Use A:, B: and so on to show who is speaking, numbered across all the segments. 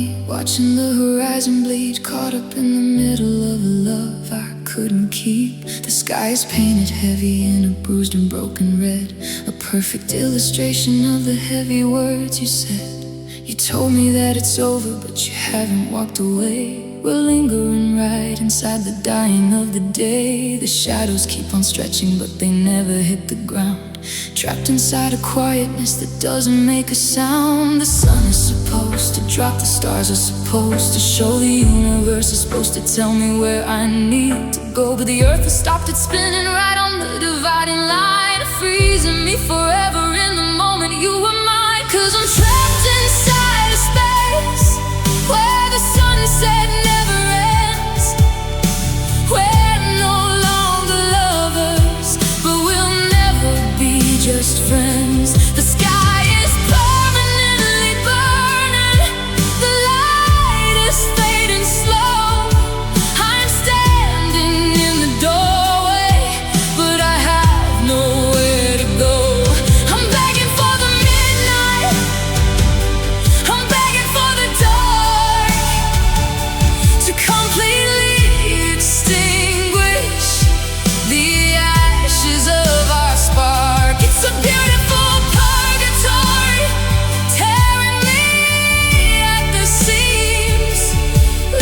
A: me, watching the horizon bleed, caught up in the middle of a love I couldn't keep. The sky is painted heavy in a bruised and broken red, a perfect illustration of the heavy words you said. You told me that it's over, but you haven't walked away. We're lingering right inside the dying of the day. The shadows keep on stretching, but they never hit the ground. Trapped inside a quietness that doesn't make a sound. The sun is supposed to drop, the stars are supposed to show, the universe is supposed to tell me where I need to go. But the earth has stopped its spinning right on the dividing line, freezing me forever in the moment you were mine. 'Cause I'm trapped inside a space where the sunset never ends, we're no longer lovers, but we'll never be just friends. The sky is permanently burning, the light is fading slow. I'm standing in the doorway, but I have nowhere to go. I'm begging for the midnight, I'm begging for the dark to completely extinguish the ashes of our spark. It's a beautiful purgatory, tearing me at the seams,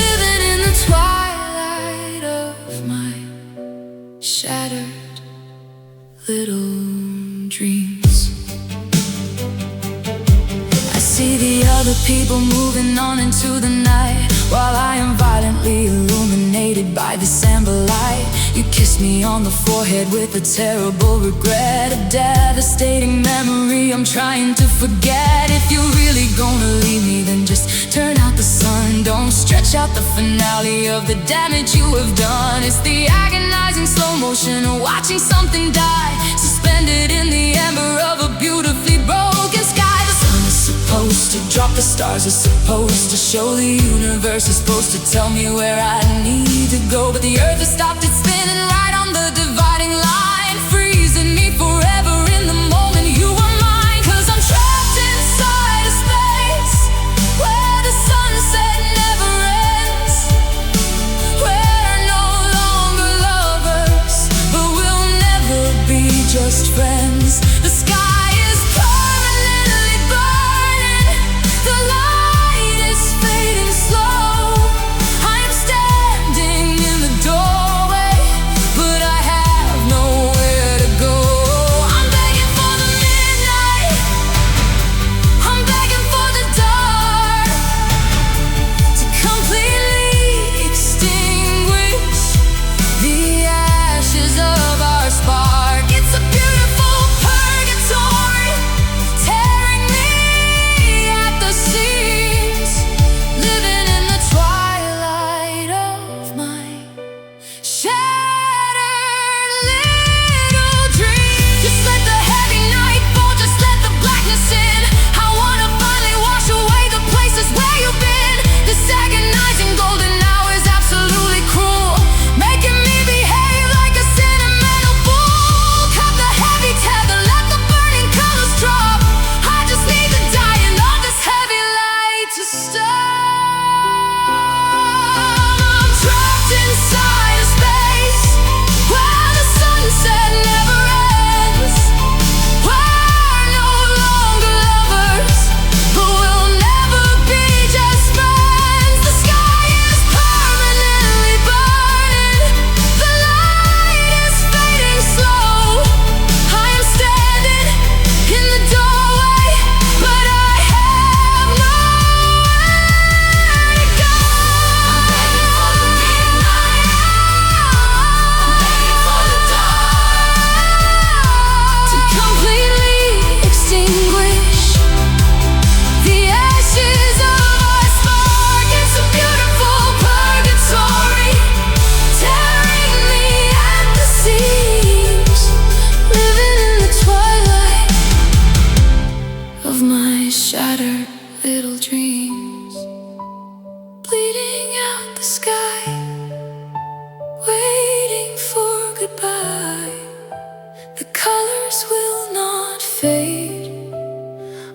A: living in the twilight of my shattered little dreams. I see the other people moving on into the night, while I am violently illuminated by this amber light. You kissed me on the forehead with a terrible regret, a devastating memory I'm trying to forget. If you're really gonna leave me, then just turn out the sun. Don't stretch out the finale of the damage you have done. It's the agonizing slow motion of watching something die, suspended in the amber of a beautifully broken sky. The sun is supposed to drop, the stars are supposed to show, the universe is supposed to tell me where I need to go. But the earth has stopped its spinning right on the dividing line, freezing me forever in the moment you were mine. 'Cause I'm trapped inside a space where the sunset never ends, we're no longer lovers, but we'll never be just friends. The sky is permanently burning, the light is fading slow. I'm standing in the doorway, but I have nowhere to go. I'm begging for the midnight, I'm begging for the dark to completely extinguish the ashes of our spark. It's a beautiful purgatory, tearing me at the seams, living in the twilight of my shattered little dreams. Just let the heavy night fall, just let the blackness in. I wanna finally wash away the places where you've been. This agonizing golden hour is absolutely cruel, making me behave like a sentimental fool. Cut the heavy tether, let the burning colors drop. I just need to die and all this heavy light to stop. I'm trapped inside a space where the sunset never ends, we're no longer lovers, but we'll never be just friends. The sky is permanently burning, the light is fading slow. I am standing in the doorway, but I have nowhere to go. I'm begging for the midnight, I'm begging for the dark to completely extinguish the ashes of our spark. It's a beautiful purgatory, tearing me at the seams, living in the twilight of my shattered little dreams. Bleeding out the sky, waiting for goodbye. The colors will not fade.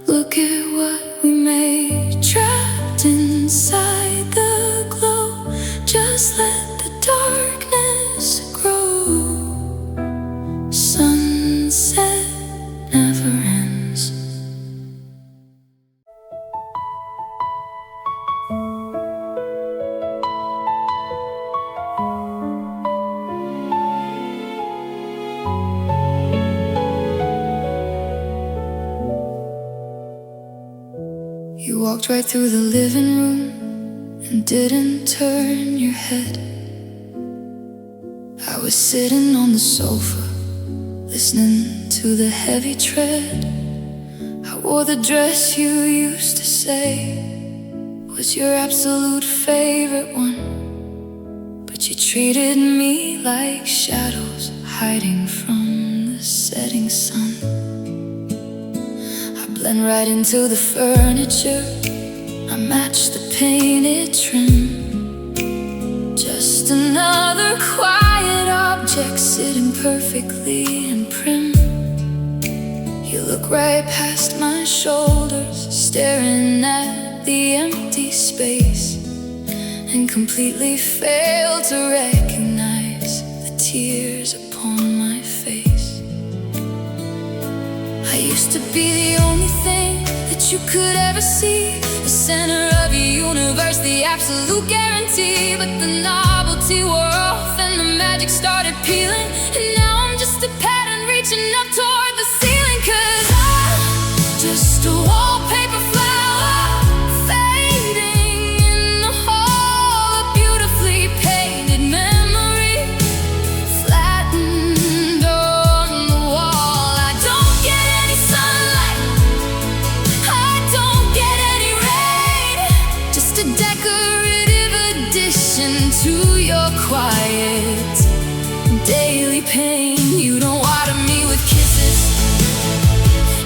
A: Look at what we made, trapped inside right through the living room and didn't turn your head. I was sitting on the sofa, listening to the heavy tread. I wore the dress you used to say was your absolute favorite one, but you treated me like shadows hiding from the setting sun. I blend right into the furniture, I match the painted trim. Just another quiet object sitting perfectly in prim. You look right past my shoulders, staring at the empty space, and completely fail to recognize the tears upon my face. I used to be the only thing that you could ever see, the center of your universe, the absolute guarantee. But the novelty wore off and the magic started peeling, and now I'm just a pattern reaching up toward the ceiling. 'Cause I'm just a wallpaper flower, fading in the hall, a beautifully painted memory, flattened on the wall. I don't get any sunlight, I don't get any rain, just a decorative addition to your quiet daily pain. You don't water me with kisses,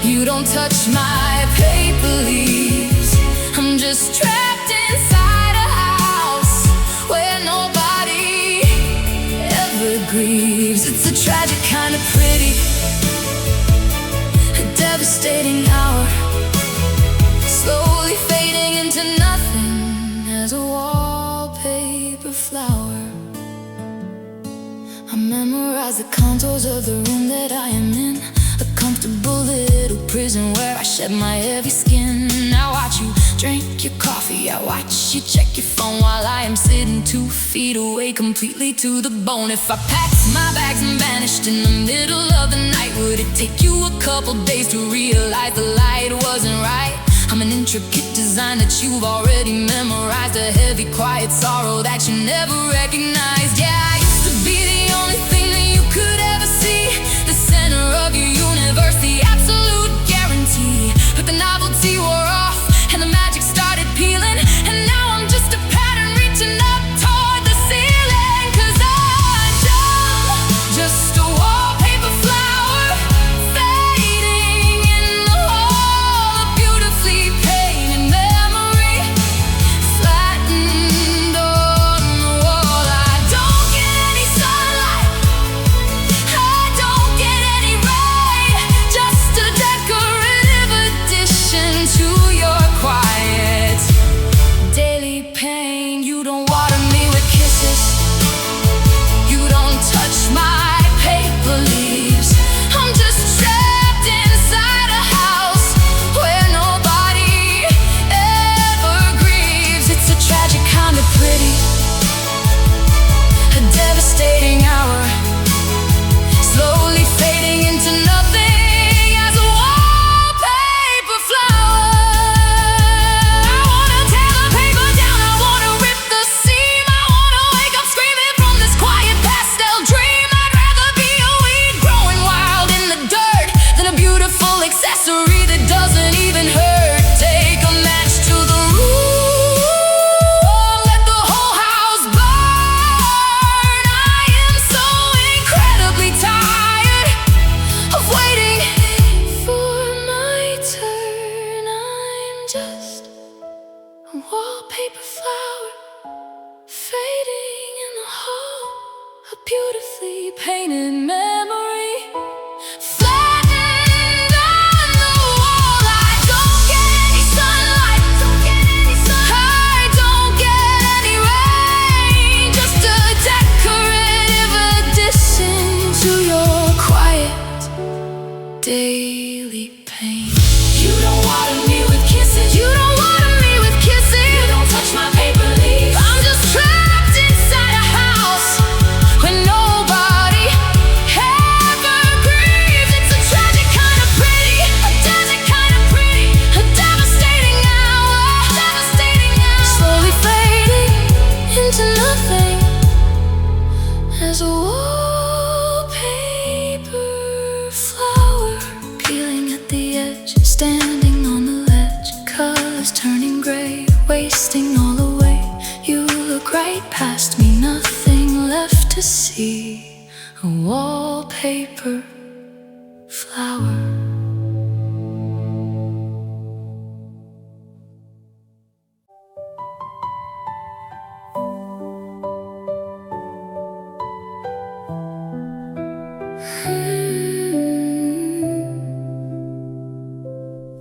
A: you don't touch my paper leaves. I'm just trapped inside a house where nobody ever grieves. It's a tragic kind of pretty, a devastating hour, slowly fading into nothing as a wallpaper flower. I memorize the contours of the room that I am in, a comfortable little prison where I shed my heavy skin. I watch you drink your coffee, I watch you check your phone while I am sitting 2 feet away, completely to the bone. If I packed my bags and vanished in the middle of the night, would it take you a couple days to realize the light wasn't right? I'm an intricate design that you've already memorized, a heavy quiet sorrow that you never recognized. Yeah, I used to be the only thing that you could ever see, the center of your universe, the absolute guarantee. But the novelty wore off and the magic started peeling, and now I'm just a pattern reaching up toward the ceiling. 'Cause I'm just a wallpaper flower, fading in the hall, a beautifully painted memory, flattened on the wall. I don't get any sunlight, I don't get any rain, just a decorative addition to your quiet daily pain. You don't water me with kisses, you don't touch my paper leaves. I'm just trapped inside a house where nobody ever grieves. It's a tragic kind of pretty, a devastating hour, slowly fading into nothing as a wallpaper flower. I wanna tear the paper down, I wanna rip the seam, I wanna wake up screaming from this quiet pastel dream. I'd rather be a weed growing wild in the dirt than a beautiful accessory that doesn't even hurt. Take a match to the room, let the whole house burn. I am so incredibly tired of waiting for my turn. I'm just a wallpaper flower, fading in the hall, a beautifully painted memory, flattened on the wall. I don't get any sunlight, I don't get any rain, just a decorative addition to your quiet daily pain. You don't water me with kisses, you don't water me with kisses, you don't touch my paper leaves. I'm just trapped inside a house where nobody right past me, nothing left to see. A wallpaper flower.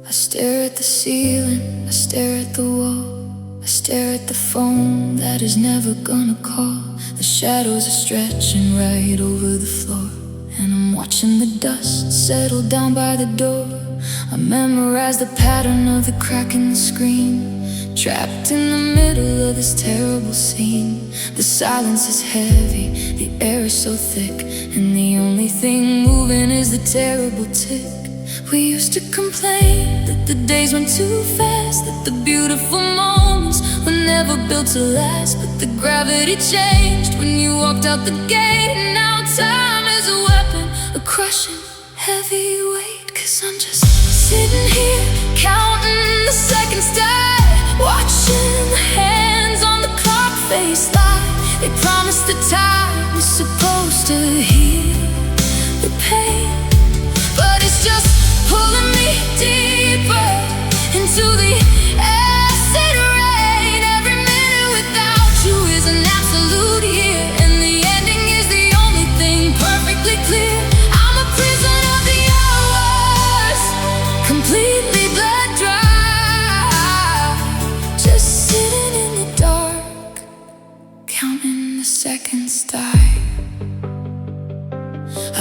A: I stare at the ceiling, I stare at the wall, I stare at the phone that is never gonna call. The shadows are stretching right over the floor, and I'm watching the dust settle down by the door. I memorize the pattern of the crack in the screen, trapped in the middle of this terrible scene. The silence is heavy, the air is so thick, and the only thing moving is the terrible tick. We used to complain that the days went too fast, that the beautiful moments were never built to last. But the gravity changed when you walked out the gate, and now time is a weapon, a crushing heavy weight. 'Cause I'm just sitting here counting the seconds die, watching the hands on the clock face lie. They promised the time was supposed to heal the pain, but it's just pulling me deeper into the acid rain. Every minute without you is an absolute year, and the ending is the only thing perfectly clear. I'm a prison of the hours, completely bled dry, just sitting in the dark, counting the seconds die.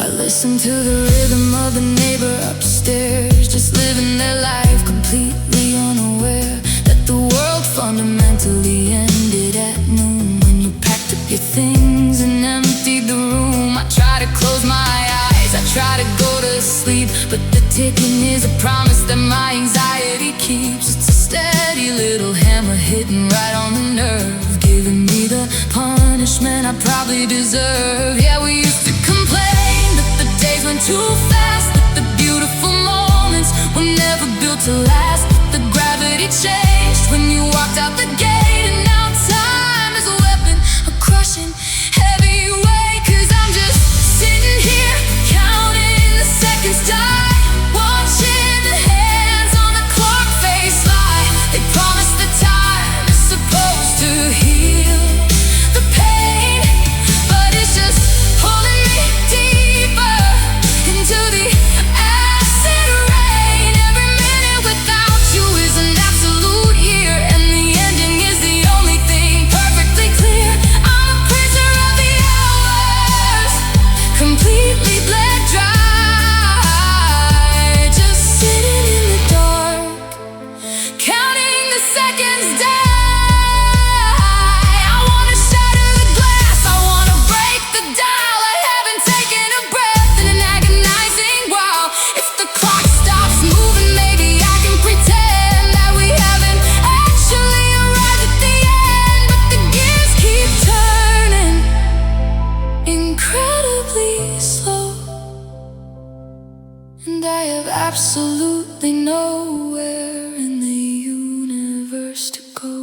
A: I listen to the rhythm of the neighbor upstairs, just living their life completely unaware that the world fundamentally ended at noon. When you packed up your things and emptied the room, I try to close my eyes, I try to go to sleep, but the ticking is a promise that my anxiety keeps. It's a steady little hammer hitting right on the nerve, giving me the punishment I probably deserve. Yeah, we used to complain that the days went too fast, that the beautiful moments were never built to last. But the gravity changed when you walked out the gate, and now time is a weapon, a crushing heavy weight. 'Cause I'm just sitting here counting the seconds die, watching the hands on the clock face lie. They promised the time is supposed to heal the pain, but it's just pulling me deeper into the acid rain. Every minute without you is an absolute year, and the ending is the only thing perfectly clear. I'm a prisoner of the hours, completely bled dry, just sitting in the dark, counting the seconds die. I wanna shatter the glass, I wanna break the dial. I haven't taken a breath in an agonizing while. If the clock stops moving, maybe I can pretend that we haven't actually arrived at the end. But the gears keep turning incredibly slow, and I have absolutely nowhere in the universe to go.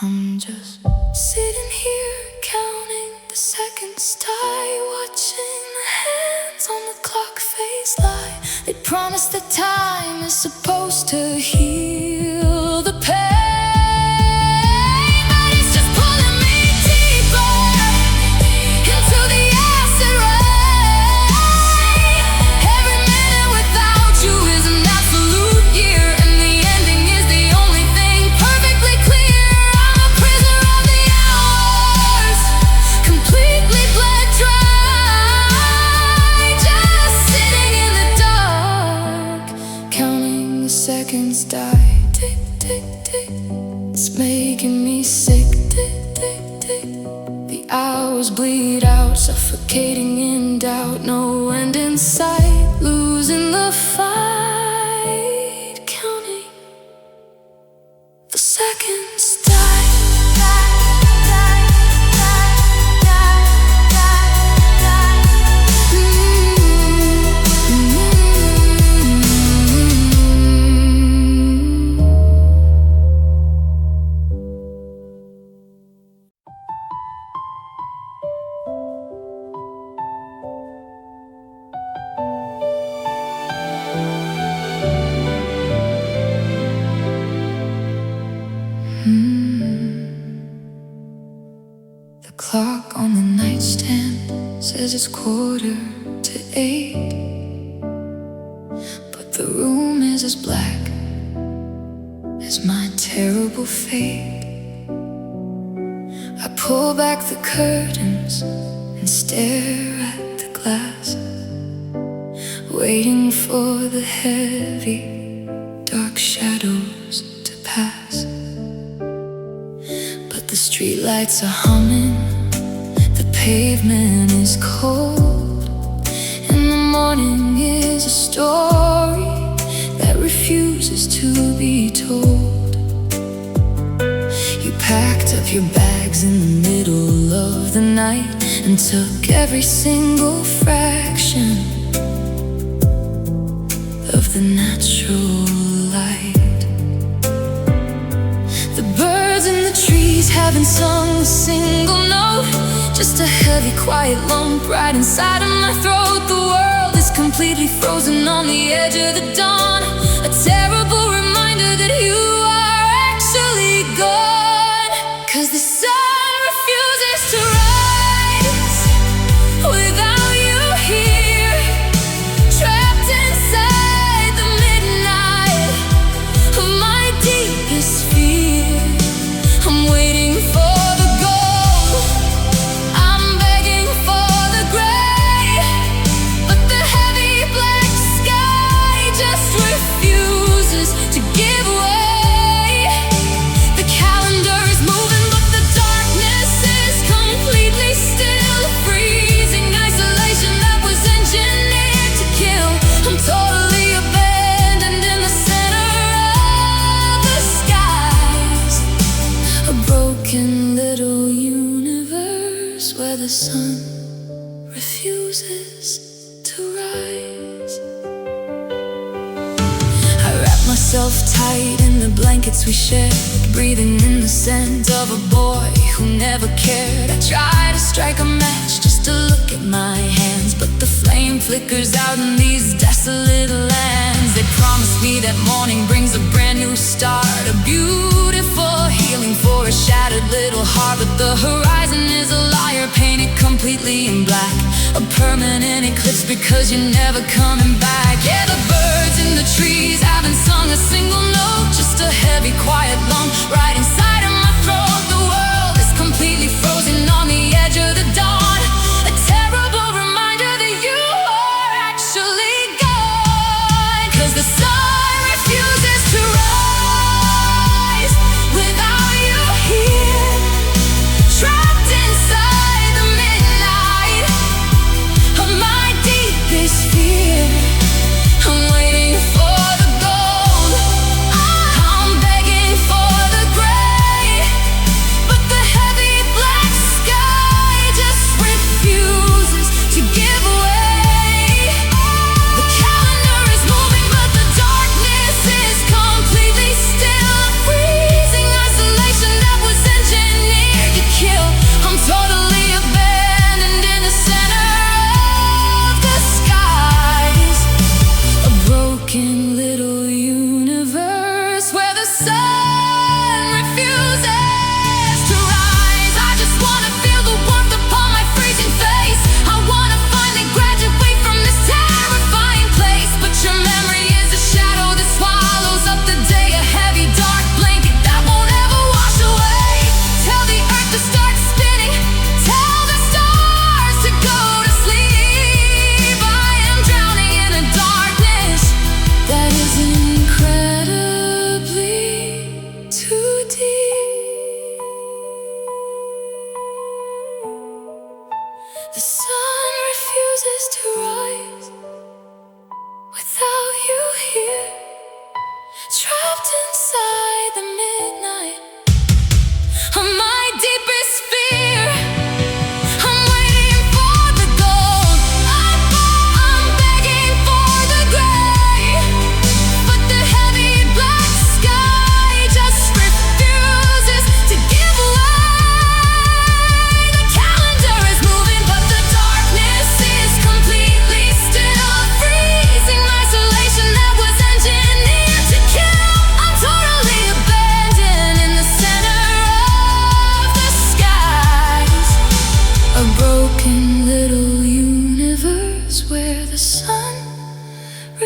A: I'm just sitting here counting the seconds die, watching the hands on the clock face lie. They promised that time is supposed to heal the pain, but it's just pulling me deeper into the acid rain. Every minute without you is an absolute year, and the ending is the only thing perfectly clear. I'm a prisoner of the hours, completely bled dry, just sitting in the dark, counting the seconds die. Tick, tick, tick, it's making me sick. Tick, tick, tick, the hours bleed out, suffocating in doubt. No end in sight, losing the fight, counting the seconds die. clock on the nightstand says it's 7:45, but the room is as black as my terrible fate. I pull back the curtains and stare at the glass, waiting for the heavy, dark shadows to pass. But the streetlights are humming, the pavement is cold, and the morning is a story that refuses to be told. You packed up your bags in the middle of the night and took every single fraction of the natural light. The birds in the trees haven't sung a single note, just a heavy, quiet lump right inside of my throat. The world is completely frozen on the edge of the dawn, a terrible reminder that you are actually gone. 'Cause the sun refuses to rise without you here, trapped inside the midnight of my deepest fear. I'm waiting for the gold, I'm begging for the gray, but the heavy black sky just refuses to give way. The calendar is moving, but the darkness is completely still. Freezing isolation that was engineered to kill. I'm totally abandoned in the center of the skies, a broken little universe where the sun refuses to rise. I wrap myself tight in the blankets we shared, breathing in the scent of a boy who never cared. I try to strike a match just to look at my hands, but the flame flickers out in these desolate lands. They promised me that morning brings a brand new start, a beautiful healing for a shattered little heart. But the horizon is a liar, painted completely in black, a permanent eclipse because you're never coming back. Yeah, the birds in the trees haven't sung a single note, just a heavy, quiet lump right inside of my throat. The world is completely frozen on the edge of the dawn, a terrible reminder that you are actually gone. 'Cause the sun refuses to rise without you here, trapped inside the midnight of my deepest fear. I'm waiting for the gold, I'm begging for the gray, but the heavy black sky just refuses to give way. The calendar is moving, but the darkness is completely still. Freezing isolation that was engineered to kill. I'm totally abandoned in the center of the skies, a broken little universe where the sun refuses to rise. I just wanna feel the warmth upon my freezing face. I wanna finally graduate from this terrifying place. But your memory is a shadow that swallows up the day, a heavy dark blanket that won't ever wash away. Tell the earth to start spinning, tell the stars to go to sleep. I am drowning in a darkness that is incredibly too deep. The sun refuses to rise without you here, trapped inside the midnight of my deepest fear. I'm waiting for the gold, I'm begging for the gray, but the heavy black sky just refuses to give way. The calendar is moving, but the dark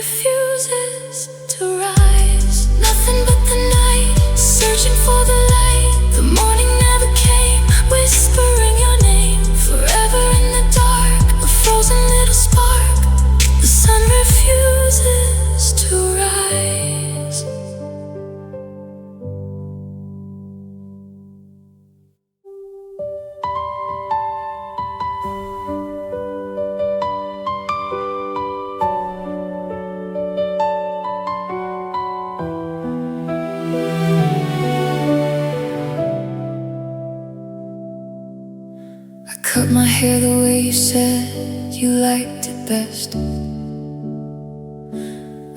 A: refuses to rise. Nothing but the night, searching for the light. The morning never came, whispering your name. Forever in the dark, a frozen little spark. The sun refuses to rise. Cut my hair the way you said you liked it best.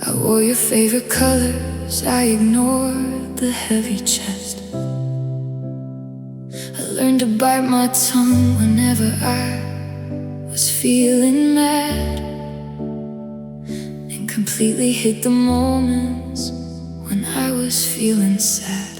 A: I wore your favorite colors, I ignored the heavy chest. I learned to bite my tongue whenever I was feeling mad, and completely hid the moments when I was feeling sad.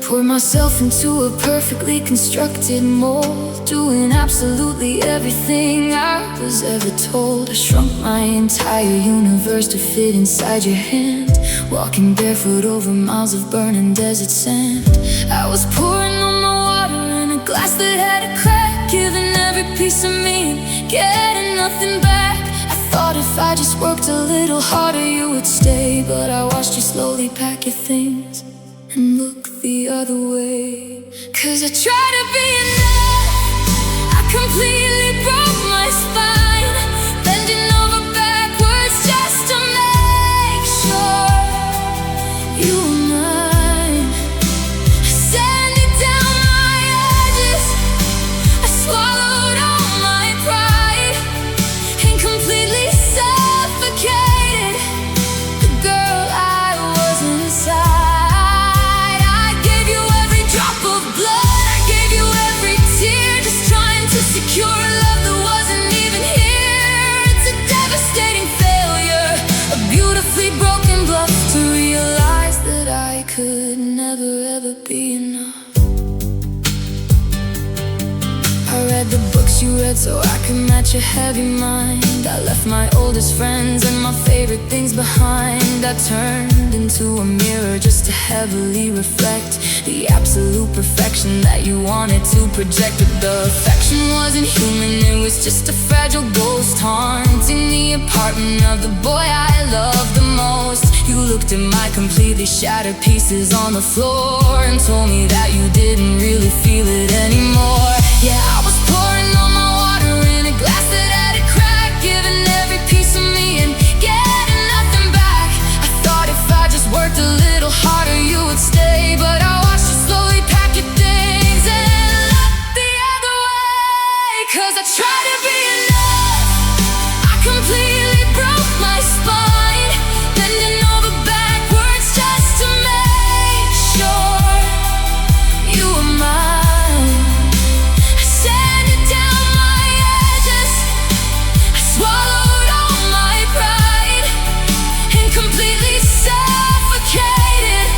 A: Poured myself into a perfectly constructed mold, doing absolutely everything I was ever told. I shrunk my entire universe to fit inside your hand, walking barefoot over miles of burning desert sand. I was pouring all my water in a glass that had a crack, giving every piece of me and getting nothing back. I thought if I just worked a little harder you would stay, but I watched you slowly pack your things and look the other way. 'Cause I tried to be enough, I completely broke my spine, bending over backwards just to make sure you were mine. Sanding down my edges, I swallowed all my pride and completely suffocated the girl I was inside. Secure a love that wasn't even here. It's a devastating failure, a beautifully broken bluff to realize that I could never ever be enough. I read the books you read so I could match your heavy mind. I left my oldest friends and my favorite things behind. I turned into a mirror just to heavily reflect the absolute perfection that you wanted to project. But the affection wasn't human, it was just a fragile ghost haunting the apartment of the boy I loved the most. You looked at my completely shattered pieces on the floor and told me that you didn't really feel it anymore. Yeah, I was pouring all my water in a glass that had a crack, giving every piece of me and getting nothing back. I thought if I just worked a little harder you would stay, but I watched you slowly pack your things and look the other way. 'Cause I tried to be enough, I completely broke my spine, bending over backwards just to make sure you were mine. I sanded down my edges, I swallowed all my pride and completely suffocated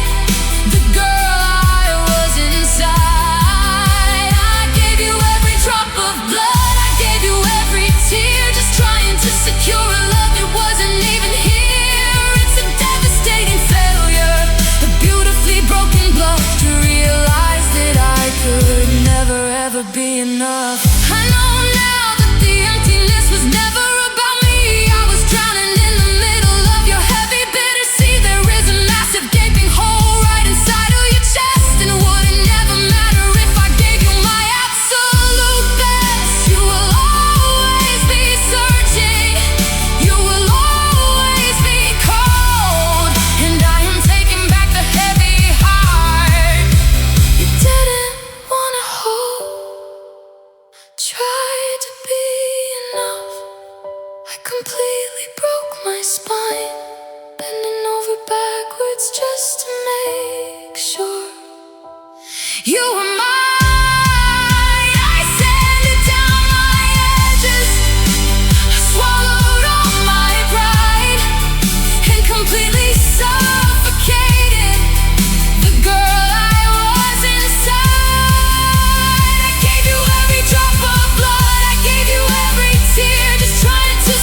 A: the girl I was inside. I gave you every drop of blood, I gave you every tear, just trying to secure a love that wasn't even here. It's a devastating failure, a beautifully broken bluff to realize that I could never ever be enough. I know now that the emptiness was never about me. I was drowning in the middle of your heavy bitter sea. There is a massive gaping hole right inside of your chest, and it wouldn't never matter if I gave you my absolute best. You will always be searching, you will always be cold, and I am taking back the heavy heart you didn't wanna hold. Tried to be enough, I completely broke my spine, bending over backwards just to make sure you were mine. I sanded down my edges, I swallowed all my pride and completely suffocated the girl I was inside. I gave you every drop of blood, I gave you every tear, just trying to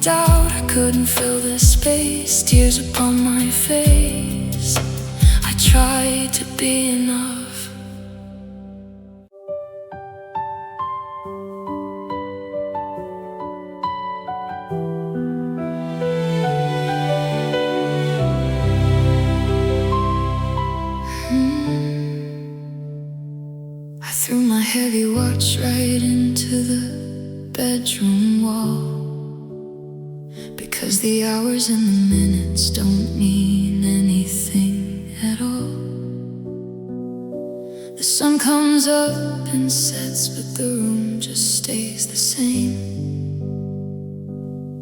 A: doubt. I couldn't fill the space, tears upon my face. I tried to be enough. I threw my heavy watch right into the bedroom wall, because the hours and the minutes don't mean anything at all. The sun comes up and sets, but the room just stays the same.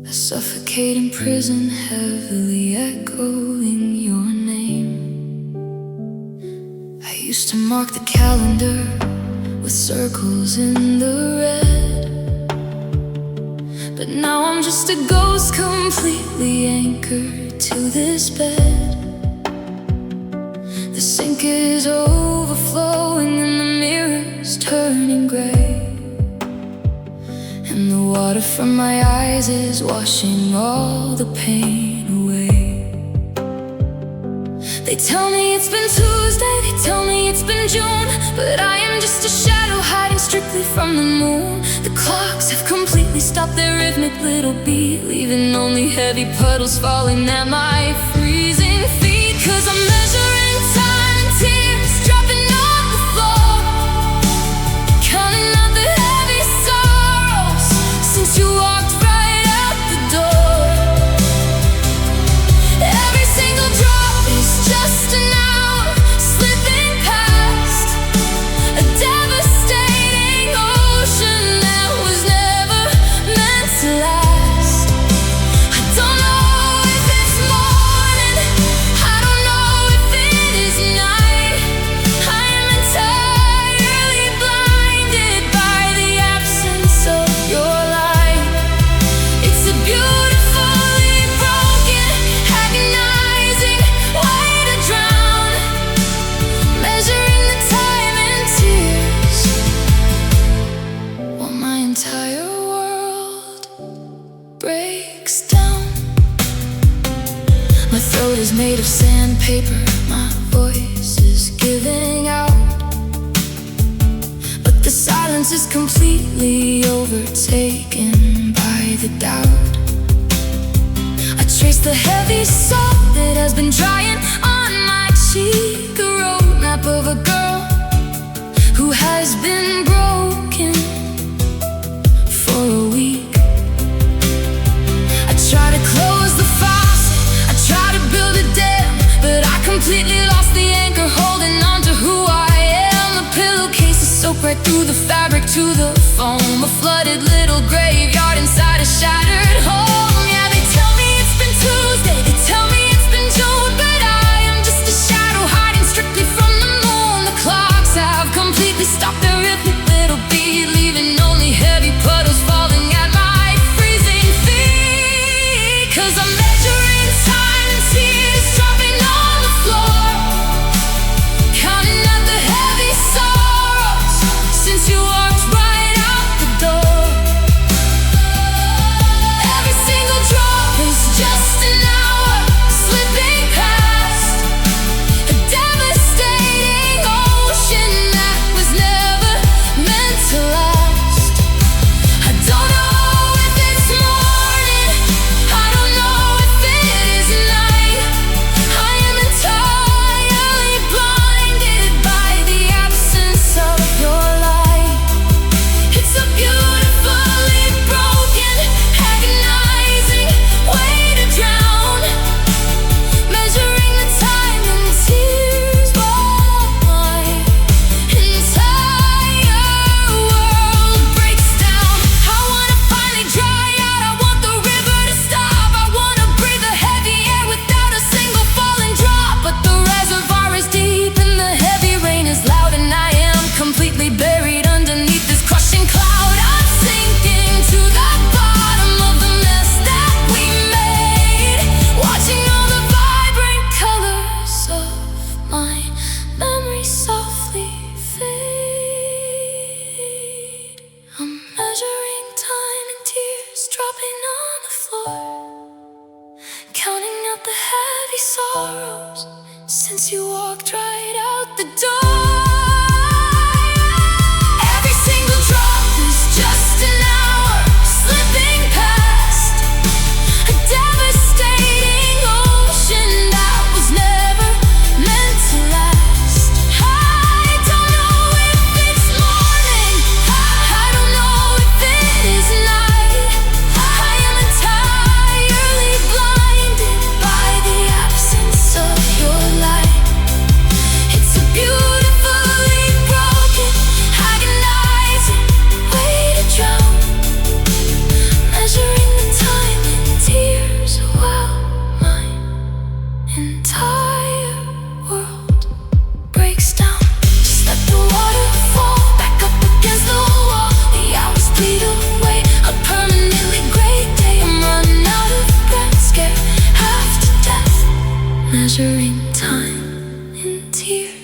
A: A suffocating prison, heavily echoing your name. I used to mark the calendar with circles in the red, but now I'm just a ghost, completely anchored to this bed. The sink is overflowing and the mirror's turning gray, and the water from my eyes is washing all the pain away. They tell me it's been Tuesday, they tell me it's been June, but I am just a shadow hiding strictly from the moon. The clocks have completely stopped their rhythmic little beat, leaving only heavy puddles falling at my freezing feet. 'Cause I'm measuring time and tears dropping on the floor, counting out the heavy sorrows since you walked right out the door. Every single drop is just an hour slipping past a devastating ocean that was never meant to last. I don't know if it's morning, I don't know if it is night. I am entirely blinded by the absence of your light. It's a beautifully broken, agonizing way to drown, measuring the time and tears, while my entire world breaks down. My throat is made of sandpaper, my voice is giving out, but the silence is completely overtaken by the doubt. I trace the heavy salt that has been drying on my cheek, a roadmap of a girl who has been broken for a week. I try to close the faucet, I try to build a dam, but I completely lost the anchor holding on to who I am. The pillowcase is soaked right through the fabric to the foam, a flooded little graveyard inside a shattered home. Yeah, they tell me it's been Tuesday, they tell me it's been June, but I am just a shadow hiding strictly from the moon. The clocks have completely stopped their rhythmic little beat, leaving only heavy puddles falling at my freezing feet. 'Cause I'm measuring time and tears dropping on the floor, counting out the heavy sorrows since you walked right out the door. Every sorrows since you walked right out the door. Every single drop is just an hour slipping past a devastating ocean that was never meant to last. I don't know if it's morning, I don't know if it is night. I am entirely blinded by the absence of your light. It's a beautifully broken, agonizing way to drown, measuring the time in tears while my entire world breaks down. Just let the water fall back up against the wall. The hours bleed away, a permanently gray day. I'm running out of breath, scared half to death, measuring time in tears.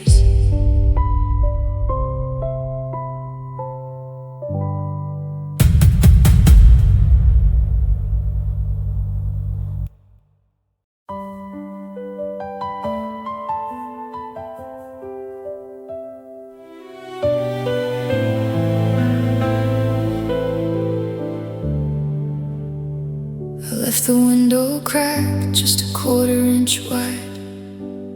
A: I left the window cracked just a quarter-inch wide,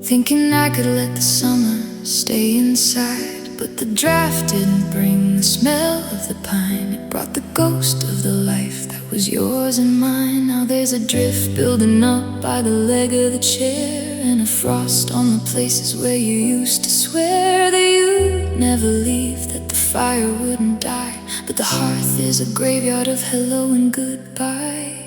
A: thinking I could let the summer stay inside. But the draft didn't bring the smell of the pine, it brought the ghost of the life that was yours and mine. Now there's a drift building up by the leg of the chair, and a frost on the places where you used to swear that you'd never leave, that the fire wouldn't die. But the hearth is a graveyard of hello and goodbye.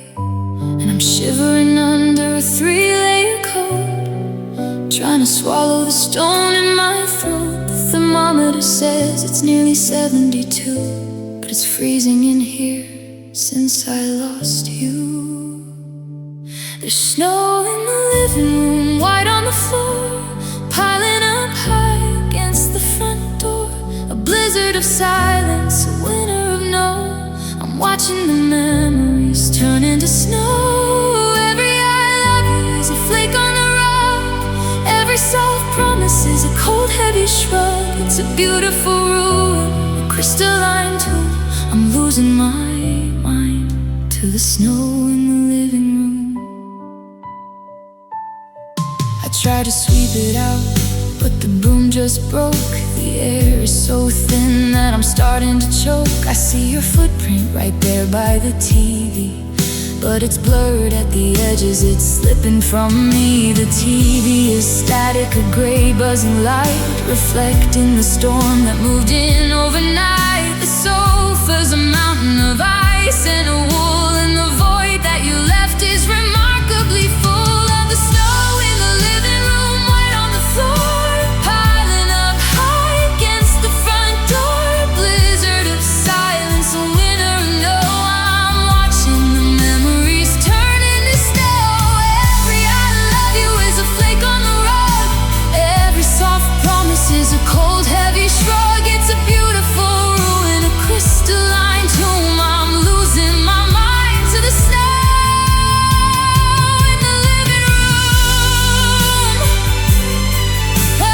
A: And I'm shivering under a 3-layer coat, trying to swallow the stone in my throat. The thermometer says it's nearly 72, but it's freezing in here since I lost you. There's snow in the living room, white on the floor, piling up high against the front door. A blizzard of silence, a winter of no. I'm watching the memories turn into snow. Every I love you is a flake on the rock. Every soft promise is a cold, heavy shrug. It's a beautiful ruin, a crystalline tomb. I'm losing my mind to the snow in the living room. I try to sweep it out, but the broom just broke. The air is so thin that I'm starting to choke. I see your footprint right there by the TV, but it's blurred at the edges, it's slipping from me. The TV is static, a gray buzzing light, reflecting the storm that moved in overnight. The sofa's a mountain of ice and a wool, and the void that you left is remarkably full of the snow in the living room, white on the floor, piling up high against the front door. Blizzard of silence, a winter of no. I'm watching the memories turn into snow. Every I love you is a flake on the rug. Every soft promise is a cold, heavy shrug. It's a beautiful ruin, a crystalline tomb. I'm losing my mind to the snow in the living room. Oh.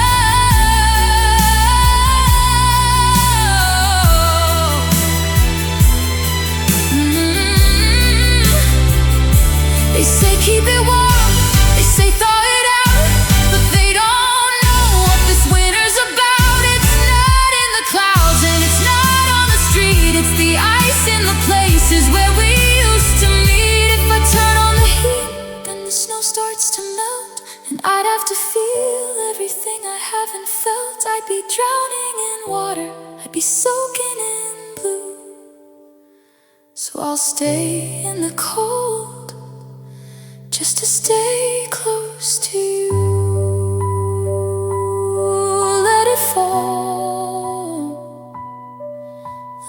A: They say keep it warm, they say thaw it out, but they don't know what this winter's about. It's not in the clouds and it's not on the street, it's the ice in the places where we used to meet. If I turn on the heat, then the snow starts to melt, and I'd have to feel everything I haven't felt. I'd be drowning in water, I'd be soaking in blue. So I'll stay in the cold, just to stay close to you. Let it fall,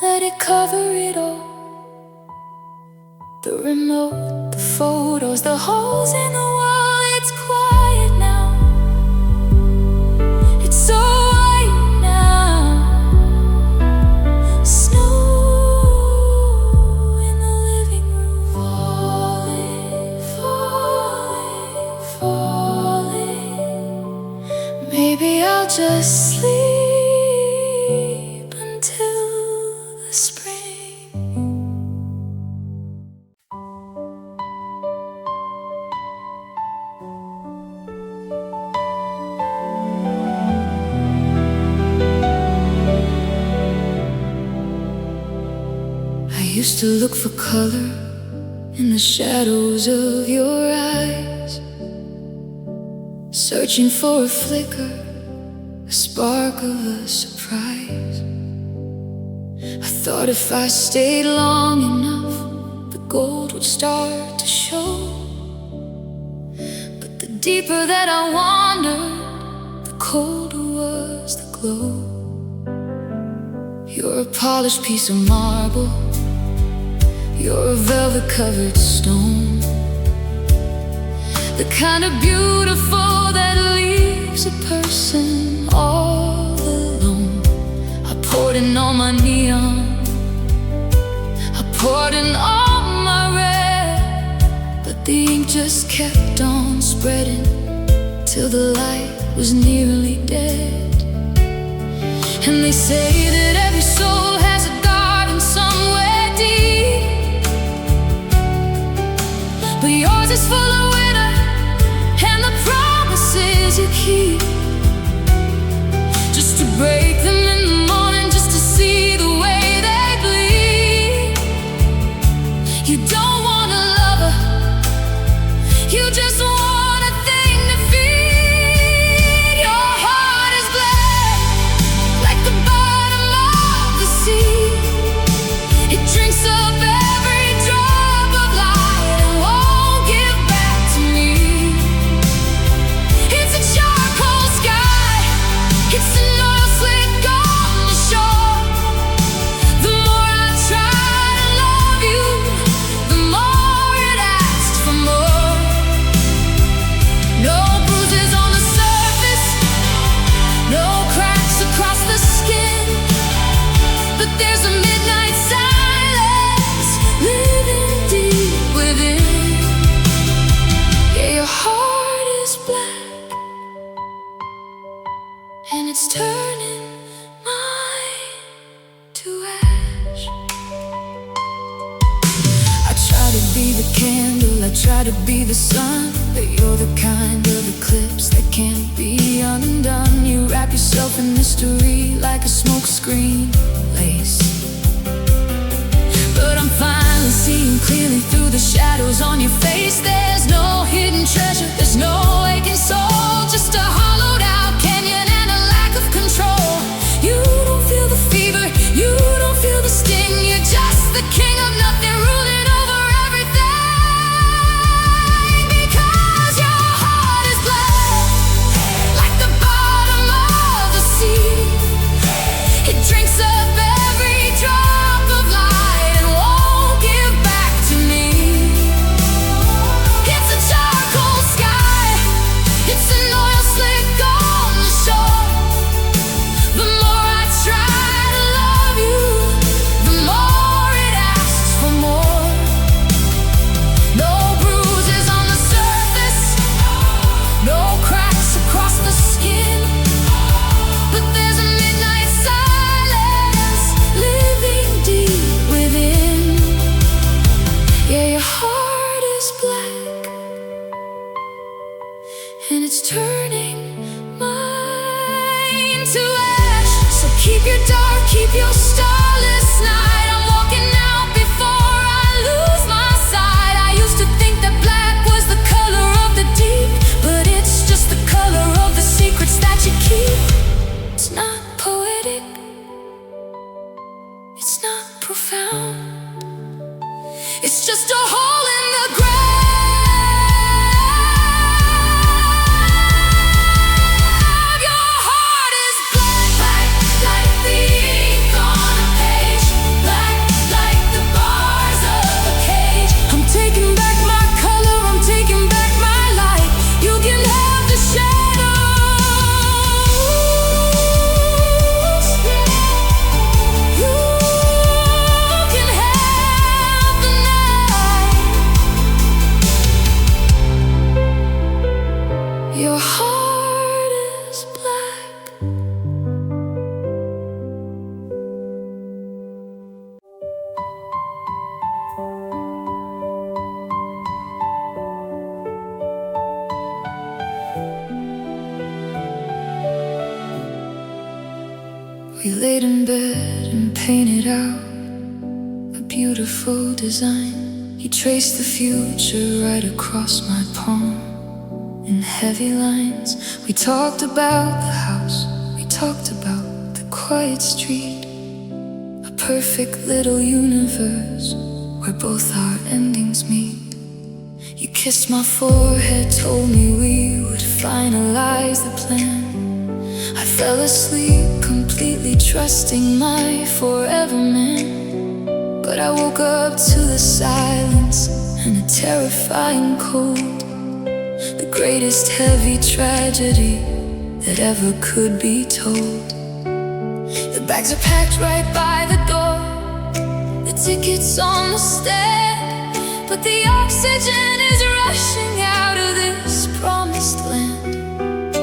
A: let it cover it all. The remote, the photos, the holes in the wall. It's quiet now, it's so white now. Snow in the living room, falling, falling, falling. just sleep until the spring. I used to look for color in the shadows of your eyes, searching for a flicker, a spark of a surprise. I thought if I stayed long enough, the gold would start to show. But the deeper that I wandered, the colder was the glow. You're a polished piece of marble, you're a velvet-covered stone, the kind of beautiful that leaves a person all alone. I poured in all my neon, I poured in all my red, but the ink just kept on spreading till the light was nearly dead. And they say that every soul has a garden somewhere deep, but yours is full of winter and the promises you keep. Just to break them in the morning, just to see the way they bleed. You don't want a lover, you just want a thing to feed. Your heart is black, like the bottom of the sea. It drinks up every drop of light and won't give back to me. It's a charcoal sky, it's an oil slick on the shore. The more I try to love you, the more it asks for more. No bruises on the surface, no cracks across the skin, but there's a midnight silence living deep within. Yeah, your heart is black, and it's turning mine to ash. I try to be the candle, I try to be the sun, but you're the kind of eclipse that can't be undone. You wrap yourself in mystery like a smokescreen lace, but I'm finally seeing clearly through the shadows on your face. There's no hidden treasure, there's no aching soul, just a hollowed out canyon and a lack of control. You don't feel the fever, you don't feel the sting, you're just the king of nothing, ruling over everything. Because your heart is black, like the bottom of the sea. It drinks up every drop of light and won't give back to me. It's a charcoal sky, it's an oil slick on the shore. The more I try to love you, the more it asks for more. No bruises on the surface, no cracks across the skin, but there's a midnight silence living deep within. Yeah, your heart is black, and it's turning mine to ash. So keep your dark, keep your starless night. I'm walking out before I lose my sight. I used to think that black was the color of the deep, but it's just the color of the secrets that you keep. It's not poetic, it's not profound, it's just a hole in the ground. Your heart is black, like the ink on We laid in bed and painted out a beautiful design. You traced the future right across my palm in heavy lines. We talked about the house, we talked about the quiet street, a perfect little universe where both our endings meet. You kissed my forehead, told me we would finalize the plan. I fell asleep, completely trusting my forever man. But I woke up to the silence and a terrifying cold, the greatest heavy tragedy that ever could be told. The bags are packed right by the door, the tickets on the stand, but the oxygen is rushing out of this promised land.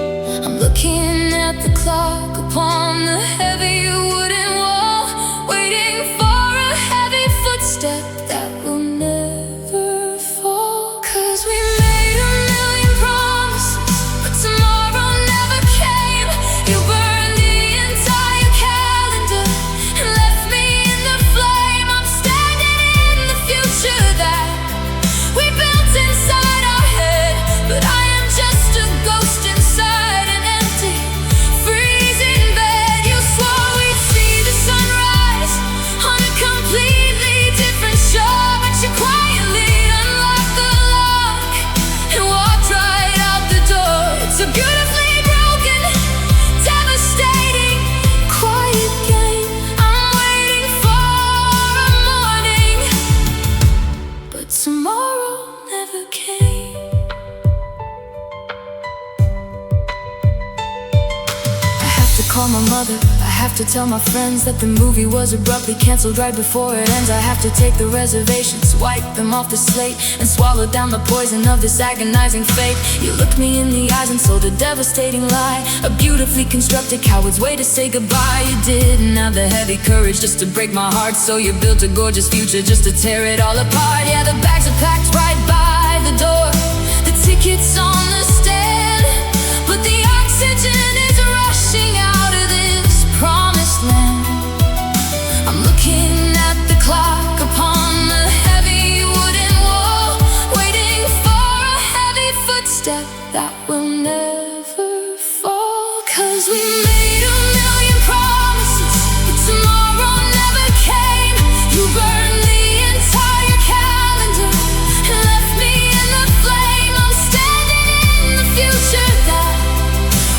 A: I'm looking at the clock upon the heavy wooden wall, waiting for a heavy footstep that will never fall. 'Cause we made a million promises, but tomorrow never came. You burned the entire calendar and left me in the flame. I'm standing in the future that we built inside our head, but I am just a ghost inside an empty, freezing bed. You swore we'd see the sunrise on a completely different shore, but you quietly unlocked the lock and walked right out the door. It's a beautifully broken, devastating, quiet game. I'm waiting for a morning, but tomorrow never came. I have to call my mother, I have to tell my friends that the movie was abruptly canceled right before it ends. I have to take the reservations, wipe them off the slate, and swallow down the poison of this agonizing fate. You looked me in the eyes and sold a devastating lie, a beautifully constructed coward's way to say goodbye. You didn't have the heavy courage just to break my heart, so you built a gorgeous future just to tear it all apart. Yeah, the bags are packed right by the door, the tickets on the stand, but the oxygen is rushing out of this promised land. I'm looking at the clock upon the heavy wooden wall, waiting for a heavy footstep that will never fall. 'Cause we made a million promises, but tomorrow never came. You burned the entire calendar and left me in the flame. I'm standing in the future that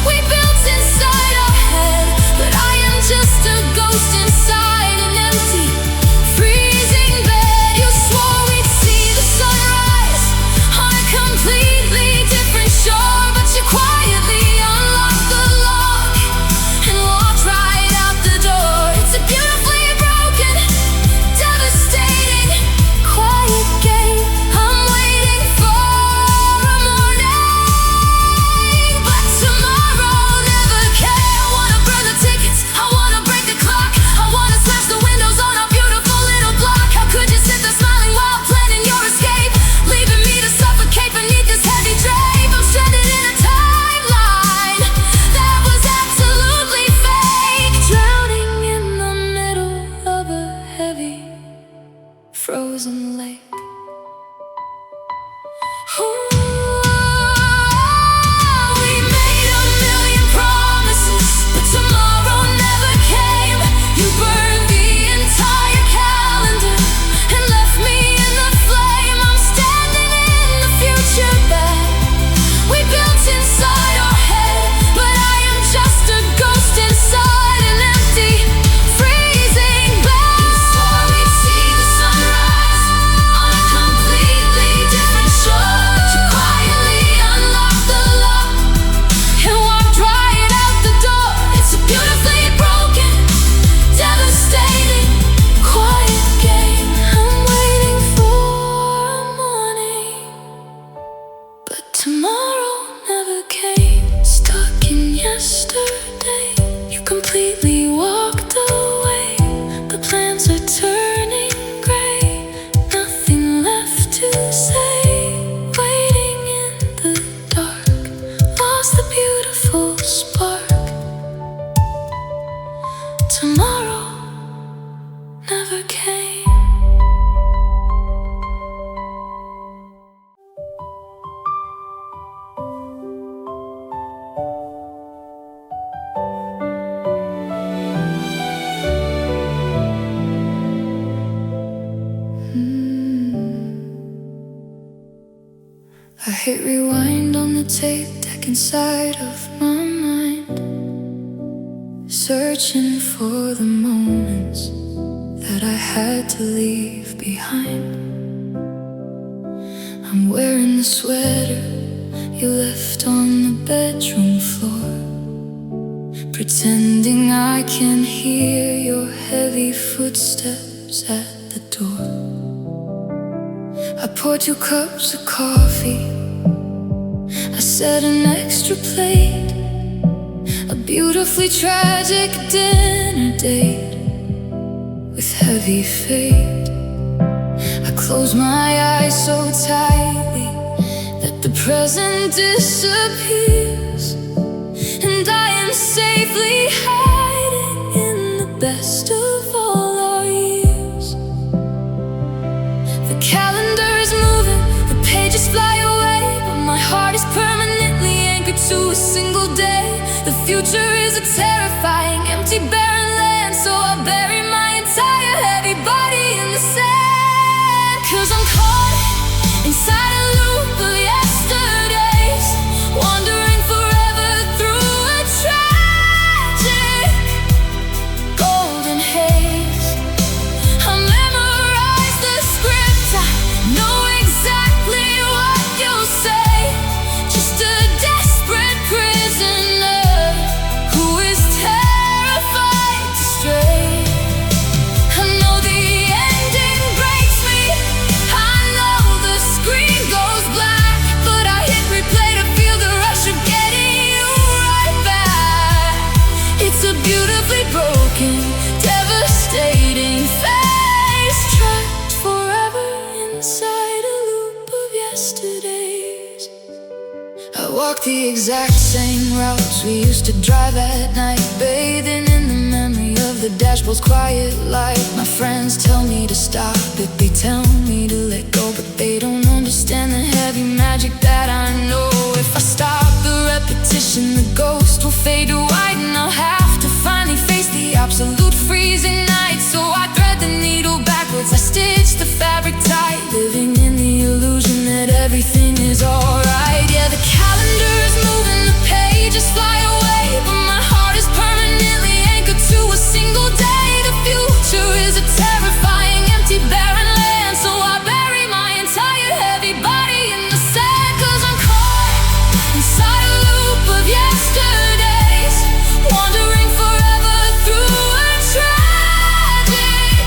A: we built inside our head, but I am just a ghost inside an empty, freezing bed. You swore we'd see the sunrise on a completely different shore, but you quietly unlocked the lock and walked right out the door. It's a beautifully broken, devastating, quiet game. I'm waiting for a morning, but tomorrow never came. I wanna burn the tickets, I wanna break the clock, I wanna smash the windows on our beautiful little block. How could you sit there smiling while planning your escape, leaving me to suffocate beneath this heavy drape? I'm stranded in a timeline that was absolutely fake, drowning in the middle of a heavy, frozen lake. We made a million promises, but tomorrow never came. You burned the entire calendar and left me in the flame. I'm standing in the future that we built inside our head, but I am just a ghost inside an empty, freezing bed. You swore we'd see the sunrise on a completely different shore, but you quietly unlocked the lock and walked right out the door. It's a beautifully broken, devastating, quiet game. I'm waiting for a morning, but tomorrow never came. Stuck in yesterday, you completely walked away. The plans are turning gray, nothing left to say. Waiting in the dark, lost the beautiful spark. tape deck inside of my mind, searching for the moments that I had to leave behind. I'm wearing the sweater you left on the bedroom floor, pretending I can hear your heavy footsteps at the door. I poured 2 cups of coffee, I set an extra plate, a beautifully tragic dinner date with heavy fate. I close my eyes so tightly that the present disappears, and I am safely hiding in the best of all our years. The calendar is moving, the pages fly away, but my heart is permanently anchored to a single day. The future is a terrifying, empty, barren land, so I bury my entire heavy body in the sand. 'Cause I'm caught inside a loop of yesterdays, wandering forever through a tragic golden haze. I memorize the script, I know exactly what you'll say, just a desperate prisoner who is terrified to stray. I know the ending breaks me, I know the screen goes black, but I hit replay to feel the rush of getting you right back. It's a beautifully broken, devastating face, trapped forever inside a loop of yesterdays. I walk the exact same routes we used to drive at night, bathing in the memory of the dashboard's quiet light. My friends tell me to stop it, they tell me to let go, but they don't understand the heavy magic that I know. If I stop the repetition, the ghost will fade to white, and I'll have to finally face the absolute freezing night. So I thread the needle backwards, I stitch the fabric tight, living in the illusion that everything is alright. Yeah, the calendar is moving, the pages fly away, but my heart is permanently anchored to a single day. The future is a terrifying, empty, barren land, so I bury my entire heavy body in the sand. 'Cause I'm caught inside a loop of yesterdays, wandering forever through a tragic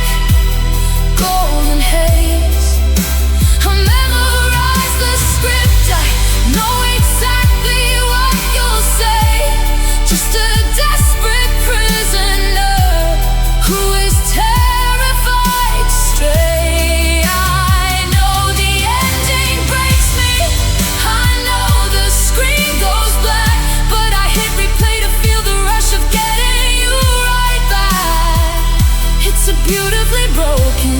A: golden haze. I memorize the script, I know exactly what you'll say, just a desperate prisoner who is terrified to stray. I know the ending breaks me, I know the screen goes black, but I hit replay to feel the rush of getting you right back. It's a beautifully broken,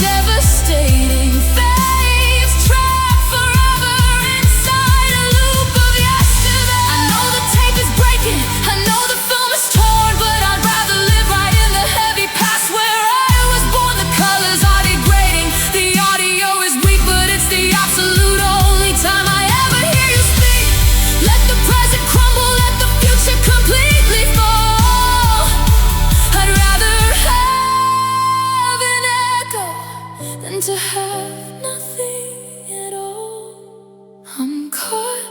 A: devastating face, trapped forever inside a loop of yesterday. I know the tape is breaking, I know the film is torn, but I'd rather live right in the heavy past where I was born. The colors are degrading, the audio is weak, but it's the absolute only time I ever hear you speak. Let the present crumble, let the future completely fall. I'd rather have an echo than to have nothing at all. I'm caught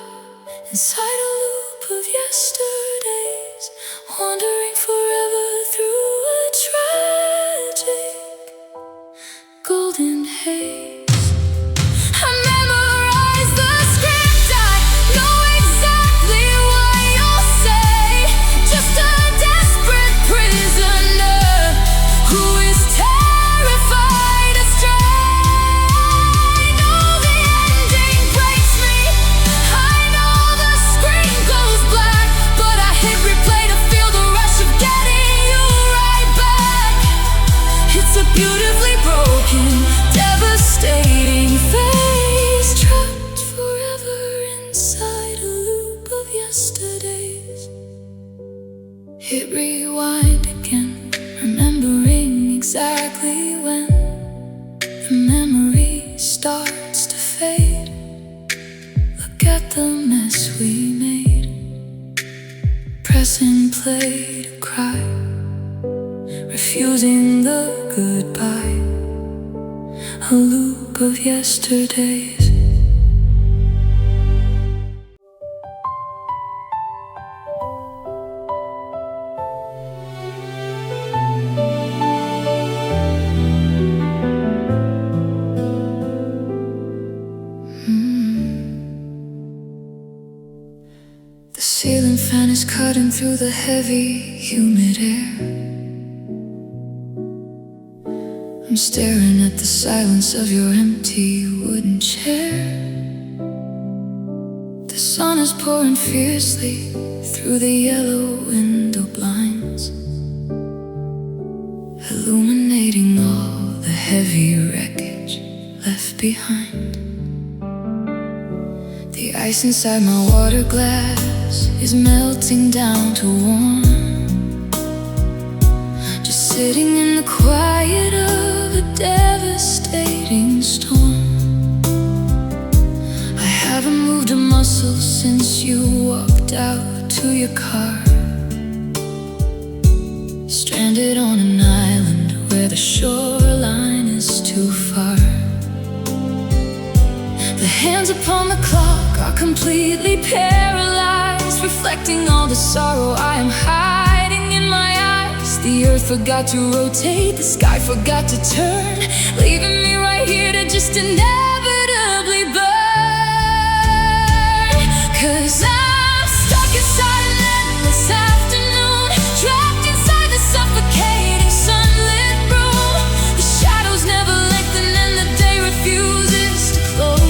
A: inside a loop of yesterdays, wandering forever through a tragic golden haze. I memorize the script, I know exactly what you'll say, just a desperate prisoner who is terrified to stray. I know the ending breaks me, I know the screen goes black, but I hit replay to feel the rush of getting you right back. It's a beautifully broken, devastating face, trapped forever inside a loop of yesterdays. Hit rewind again, remembering exactly when the memory starts to fade. Look at the mess we pressing play to cry, refusing the goodbye, a loop of yesterdays. The ceiling fan is cutting through the heavy, humid air. I'm staring at the silence of your empty wooden chair. The sun is pouring fiercely through the yellow window blinds, illuminating all the heavy wreckage left behind. The ice inside my water glass is melting down to warm, just sitting in the quiet of a devastating storm. I haven't moved a muscle since you walked out to your car, stranded on an island where the shoreline is too far. The hands upon the clock are completely paralyzed, reflecting all the sorrow I am hiding in my eyes. The earth forgot to rotate, the sky forgot to turn, leaving me right here to just inevitably burn. 'Cause I'm stuck inside an endless afternoon, trapped inside the suffocating sunlit room. The shadows never lengthen and the day refuses to close.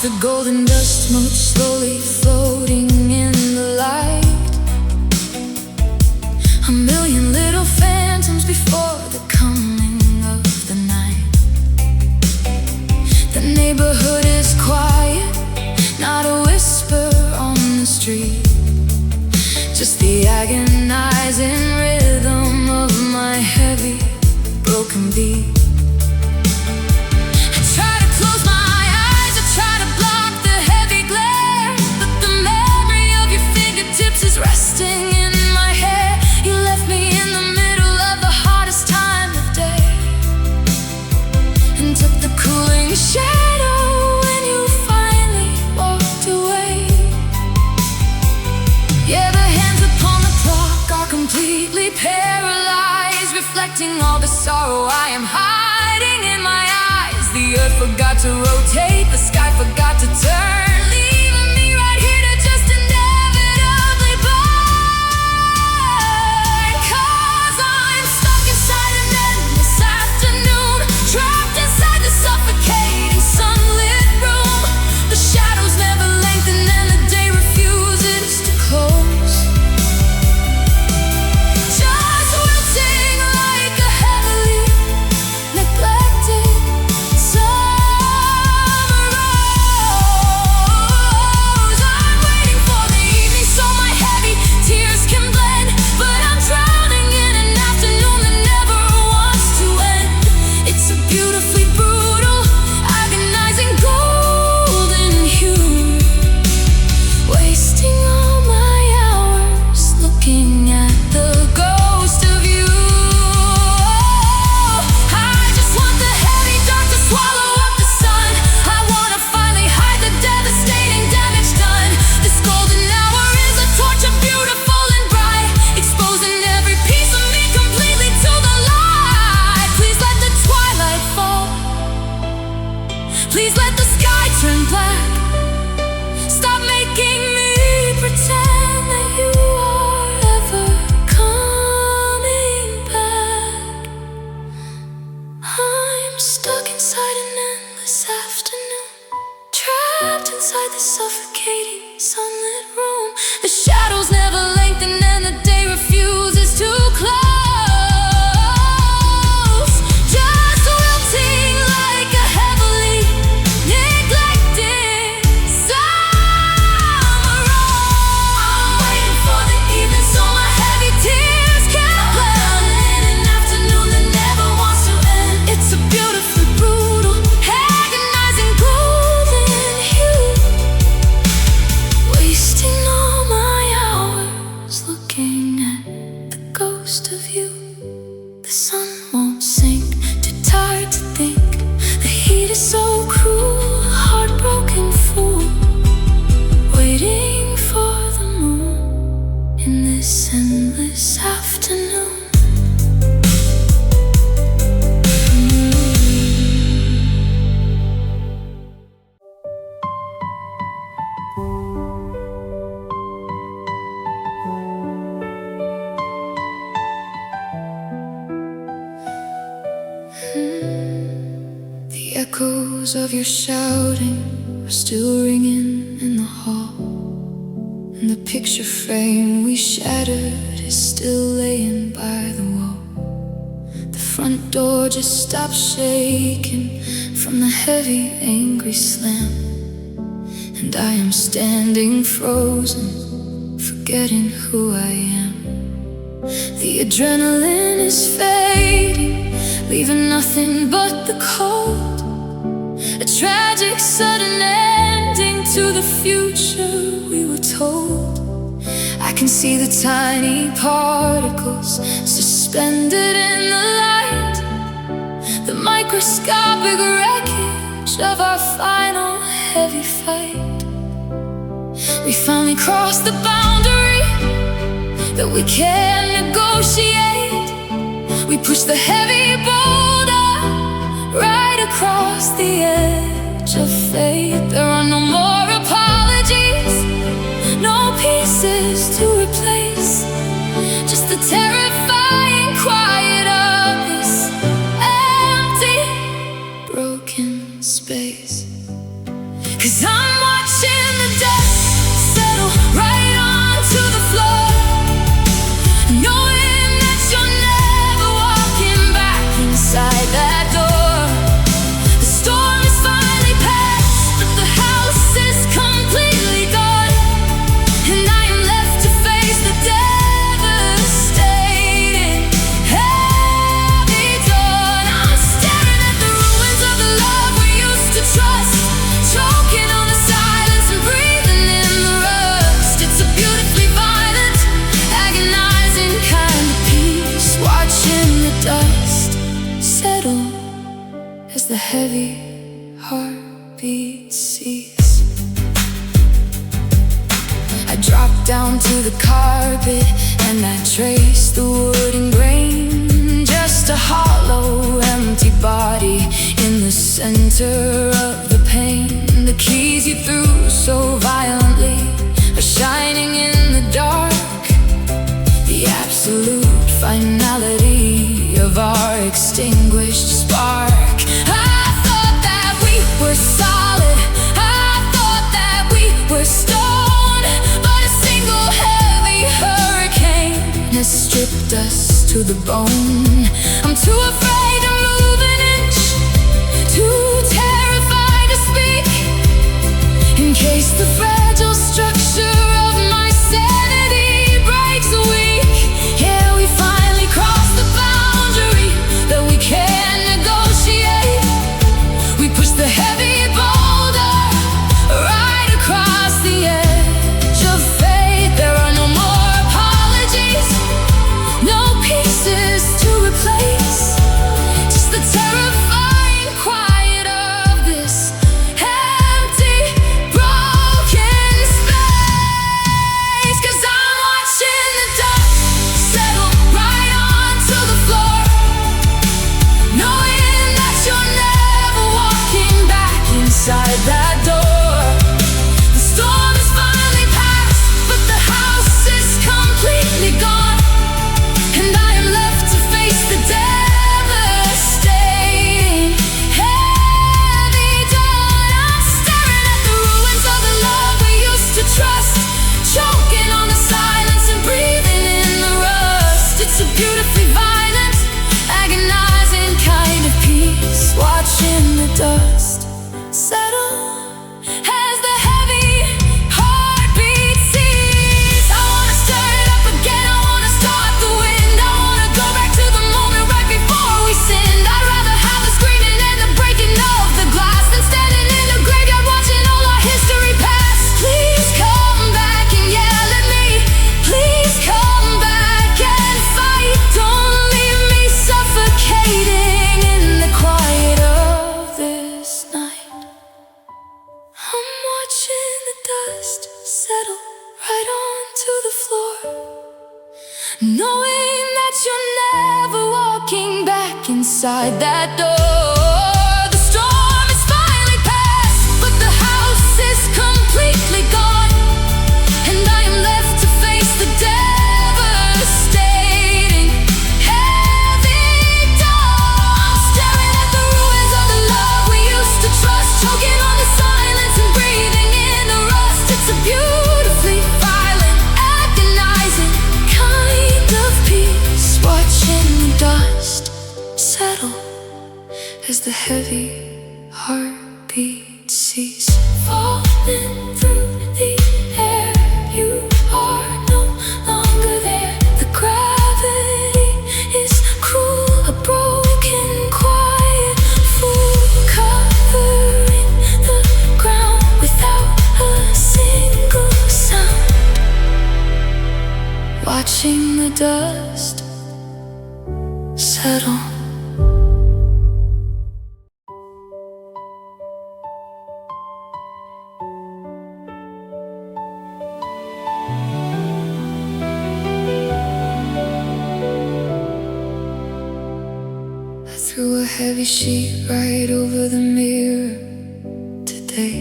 A: The golden dust motes slowly floating in the light, a million little phantoms before the coming of the night. The neighborhood is quiet, not a whisper on the street, just the agonizing rhythm of my heavy, broken beat. Resting in my hair, you left me in the middle of the hottest time of day, and took the cooling shadow when you finally walked away. Yeah, the hands upon the clock are completely paralyzed, reflecting all the sorrow I am hiding in my eyes. The earth forgot to rotate, the sky forgot to turn, leaving me right here to just inevitably burn. 'Cause I'm stuck inside an endless afternoon, trapped inside the suffocating sunlit room. The shadows never lengthen and the day refuses to close, just wilting like a heavily stuck inside an endless afternoon, trapped inside this suffocating sunlit room. The shadows never lengthen and the day refuses to close, just wilting like a heavily neglected summer rose. I'm waiting for the evening so my heavy tears can blend in an afternoon that never wants to end. It's a beautifully brutal, agonizing golden hue, wasting all my hours looking at the ghost of you. The sun won't sink, too tired to think. The heat is so cruel, heartbroken fool, waiting for the moon in this endless afternoon. The echoes of your shouting are still ringing in the hall, and the picture frame we shattered is still laying by the wall. The front door just stopped shaking from the heavy, angry slam, and I am standing frozen, forgetting who I am. The adrenaline is fading, leaving nothing but the cold. A tragic sudden ending to the future we were told. I can see the tiny particles suspended in the light, the microscopic wreckage of our final heavy fight. We finally crossed the boundary that we can negotiate. We pushed the heavy boulder right across the edge of fate. There are no more apologies, no pieces to replace, just the terrifying quiet of this empty, broken space. 'Cause I'm watching the dust settle right onto the floor, knowing that you're never walking back inside that door. The storm is finally past, but the house is completely gone, and I am left to face the devastating heavy dawn. I'm staring at the ruins of the love we used to trust, choking on the silence and breathing in the rust. It's a beautifully violent, agonizing kind of peace, watching the dust settle as the heavy heartbeat cease. I drop down to the carpet and I trace the wooden grain, just a hollow, empty body in the center of the pain. The keys you threw so violently are shining in the dark, the absolute finality of our extinguished spark. I thought that we were solid, I thought that we were stone, but a single heavy hurricane has stripped us to the bone. I'm too afraid to move an inch, too terrified to speak, in case the fragile structure of my sanity breaks weak. Yeah, we finally crossed the boundary that we can negotiate. We pushed the heavy boulder right across the edge of fate. There are no more apologies, no pieces to replace, inside that door. The storm is finally past, but the house is completely gone, and I am left to face the devastating, heavy dawn. Staring at the ruins of the love we used to trust, choking on the silence and breathing in the rust. It's a beautifully violent, agonizing kind of peace, watching the dust settle as the heavy heartbeat cease. Falling through the air, you are no longer there. The gravity is cruel, a broken, quiet fool, covering the ground without a single sound. Watching the dust settle. Threw a heavy sheet right over the mirror today,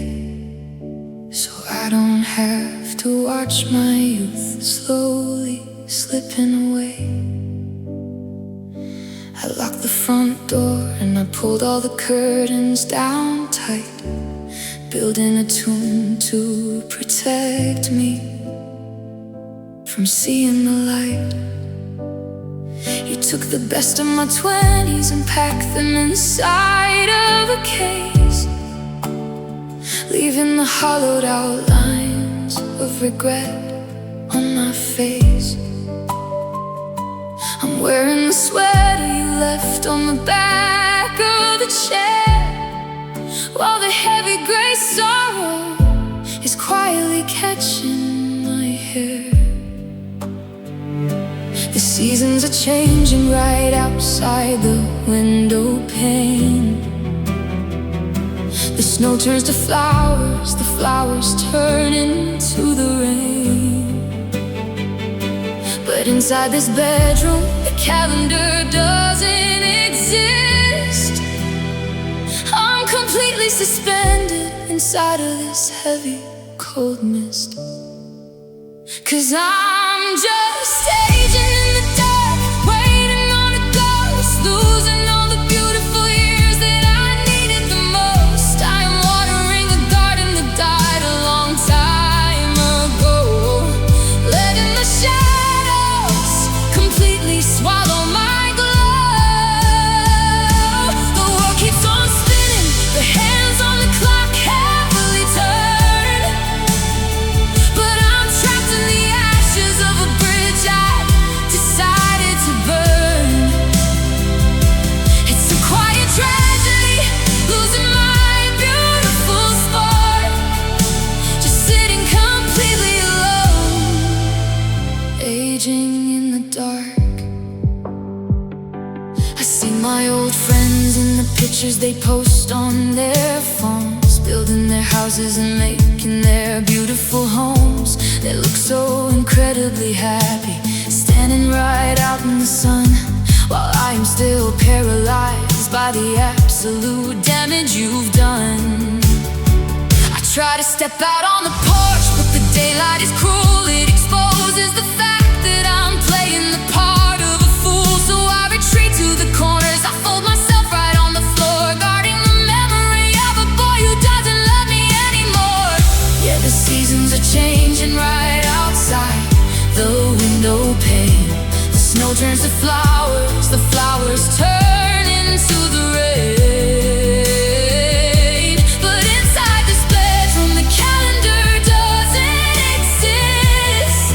A: so I don't have to watch my youth slowly slipping away. I locked the front door and I pulled all the curtains down tight, building a tomb to protect me from seeing the light. You took the best of my 20s and packed them inside of a case, leaving the hollowed out lines of regret on my face. I'm wearing the sweater you left on the back of the chair, while the heavy gray sorrow is quietly catching my hair. The seasons are changing right outside the window pane. The snow turns to flowers, the flowers turn into the rain. But inside this bedroom, the calendar doesn't exist. I'm completely suspended inside of this heavy, cold mist. 'Cause I'm just aging in the dark, waiting on a ghost, losing all the beautiful years that I needed the most. I am watering a garden that died a long time ago, letting the shadows completely swallow my glow. The world keeps on spinning, the hands on the clock heavily turn, but I'm trapped in the ashes of a bridge I decided to burn. It's a quiet tragedy, losing my beautiful spark, just sitting completely alone, aging in the dark. I see my old friends in the pictures they post on their phones, building their houses and making their beautiful homes. They look so incredibly happy, standing right out in the sun, while I am still paralyzed by the absolute damage you've done. I try to step out on the porch, but the daylight is cruel. It exposes the fact that I'm playing the part of a fool. So I retreat to the corners, I fold myself right on the floor, guarding the memory of a boy who doesn't love me anymore. Yeah, the seasons are changing right outside the window pane. The snow turns to flowers, the flowers turn into the rain. But inside this bedroom, the calendar doesn't exist.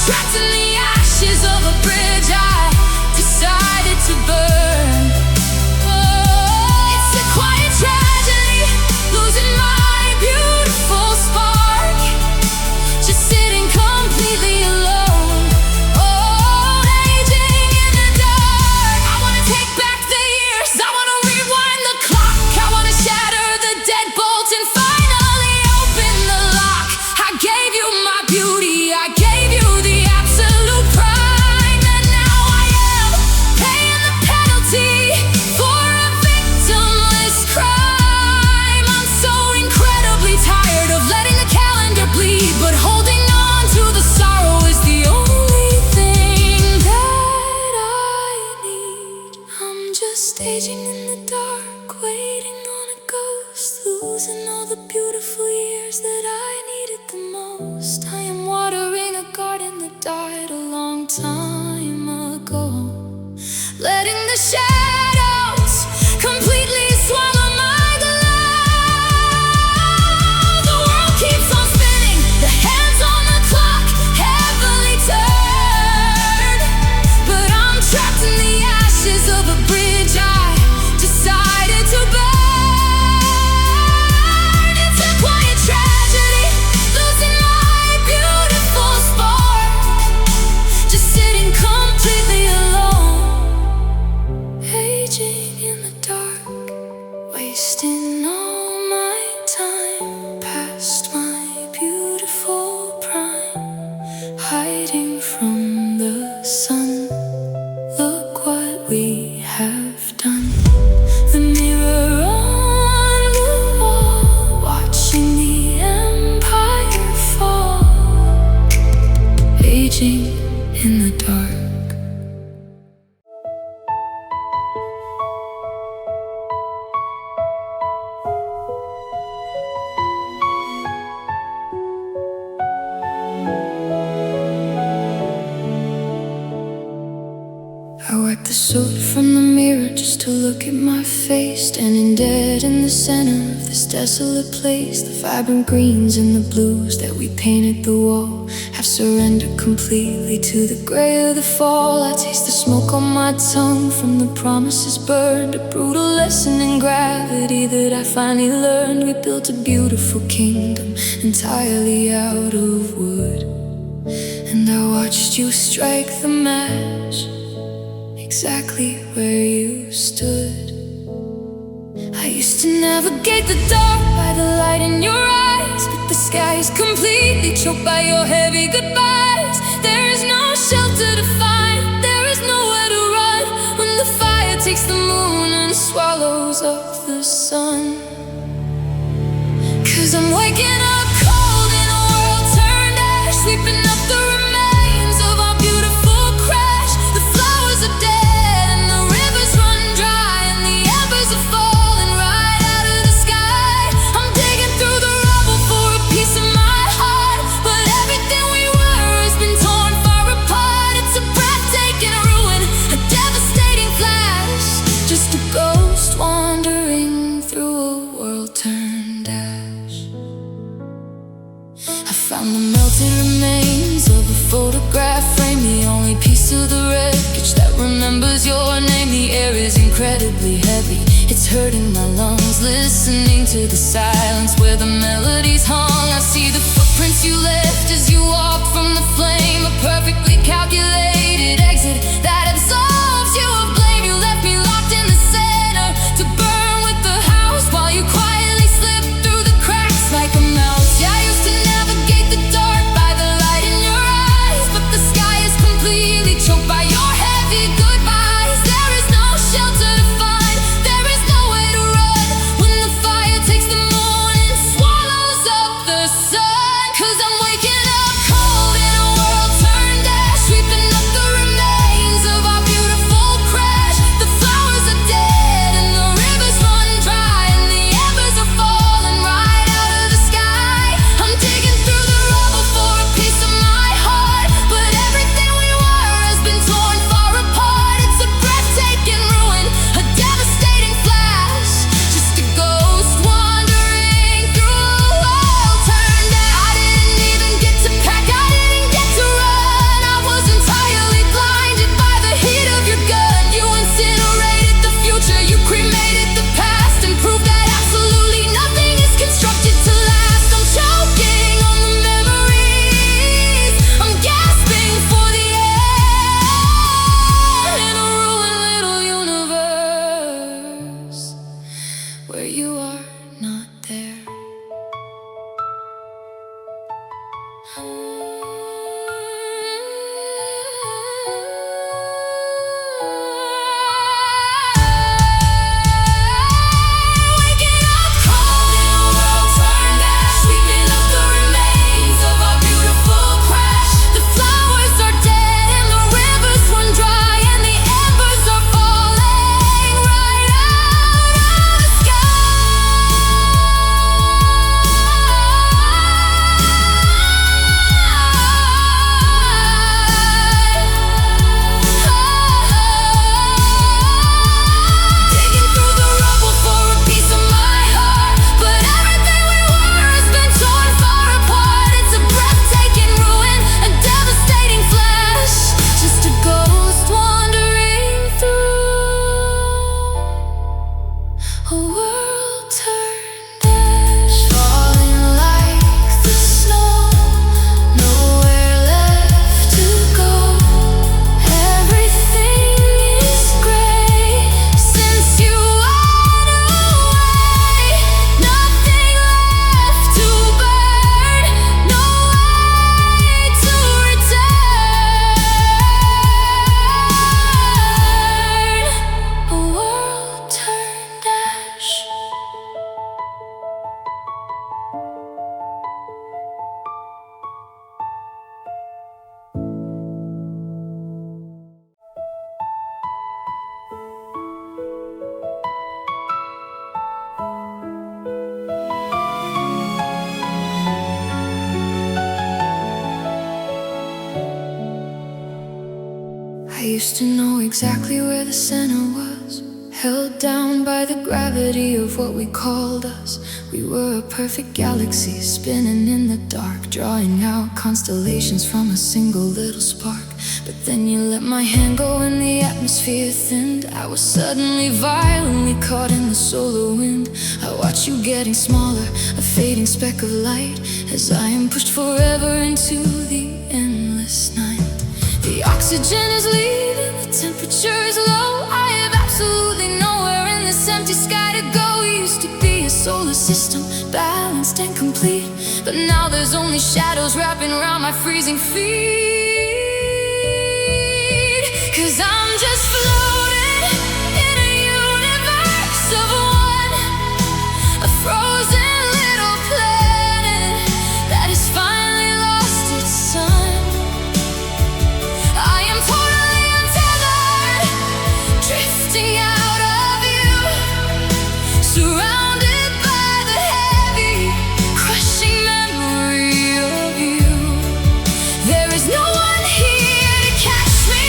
A: trapped in the ashes of a bridge I decided to burn. Oh, it's a quiet tragedy, losing my beautiful spark, just sitting completely alone. Oh, aging in the dark. I wanna take back the years, I wanna rewind the clock, I wanna shatter the deadbolt and finally open the lock. I gave you my beauty, I gave you the absolute prime, and now I am paying the penalty for a victimless crime. I'm so incredibly tired of letting the calendar bleed, but holding on to the sorrow is the only thing that I need. I'm just aging in the dark, waiting on a ghost, losing all the beautiful years that I needed the most. I am watering a garden that died a long time ago, letting the shadows completely swallow my glow. The world keeps on spinning, the hands on the clock heavily turn, but I'm trapped in the ashes of a bridge I decided to burn. It's a quiet tragedy, losing my beautiful spark, just sitting completely alone. Aging in the dark, wasting all my time past my beautiful prime, hiding from the sun. Look what we have done. The mirror on the wall, watching the empire fall. Aging in the dark. I wipe the soot from the mirror just to look at my face, standing dead in the center of this desolate place. The vibrant greens and the blues that we painted the wall have surrendered completely to the gray of the fall. I taste the smoke on my tongue from the promises burned, a brutal lesson in gravity that I finally learned. We built a beautiful kingdom entirely out of wood, and I watched you strike the match exactly where you stood. I used to navigate the dark by the light in your eyes, but the sky is completely choked by your heavy goodbyes. There is no shelter to find, there is nowhere to run when the fire takes the moon and swallows up the sun. 'Cause I'm waking up cold in a world turned ash, sweeping up the remains of our beautiful crash. The flowers are dead, found the melted remains of a photograph frame, the only piece of the wreckage that remembers your name. The air is incredibly heavy, it's hurting my lungs, listening to the silence where the melodies hung. I see the footprints you left as you walk from the flame, a perfectly calculated exit that absolves you of blame. You left me locked in the center to burn with the house while you quietly slip through the cracks like a mouse. Yeah, I used to navigate the dark by the light in your eyes, but the sky is completely choked by your heavy goodbyes. There is no shelter to find, there is nowhere to run when the fire takes the moon and swallows up the sun. 'Cause I'm waking up cold in a world I used to know exactly where the center was, held down by the gravity of what we called us. We were a perfect galaxy spinning in the dark, drawing out constellations from a single little spark. But then you let my hand go and the atmosphere thinned. I was suddenly violently caught in the solar wind. I watch you getting smaller, a fading speck of light, as I am pushed forever into the endless night. The oxygen is leaving, the temperature is low. I have absolutely nowhere in this empty sky to go. We used to be a solar system, balanced and complete, but now there's only shadows wrapping around my freezing feet. 'Cause I'm just floating in a universe of one, a frozen little planet that has finally lost its sun. I am totally untethered, drifting out of you, surrounded by the heavy, crushing memory of you. There is no one here to catch me,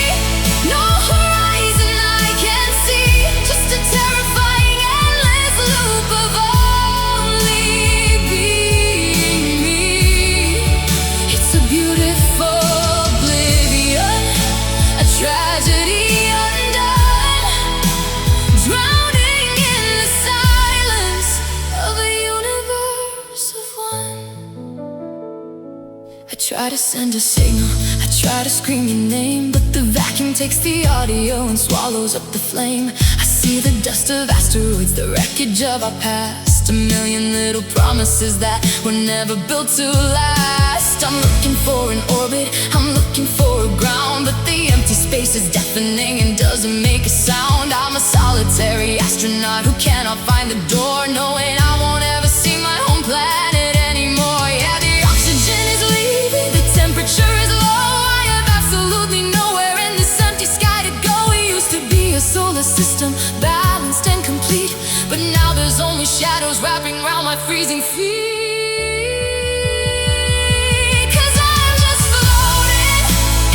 A: no horizon I can see, just a terrifying endless loop of only being me. It's a beautiful oblivion, a tragedy undone, drowning in the silence of a universe of one. I try to send a signal, I try to scream your name, but the vacuum takes the audio and swallows up the flame. I see the dust of asteroids, the wreckage of our past, a million little promises that were never built to last. I'm looking for an orbit, I'm looking for a ground, but the empty space is deafening and doesn't make a sound. I'm a solitary astronaut who cannot find the door, knowing I won't ever see my home planet anymore. Yeah, the oxygen is leaving, the temperature is low. I have absolutely nowhere in this empty sky to go. We used to be a solar system, balanced and complete, but now there's only shadows wrapping around my freezing feet. 'Cause I'm just floating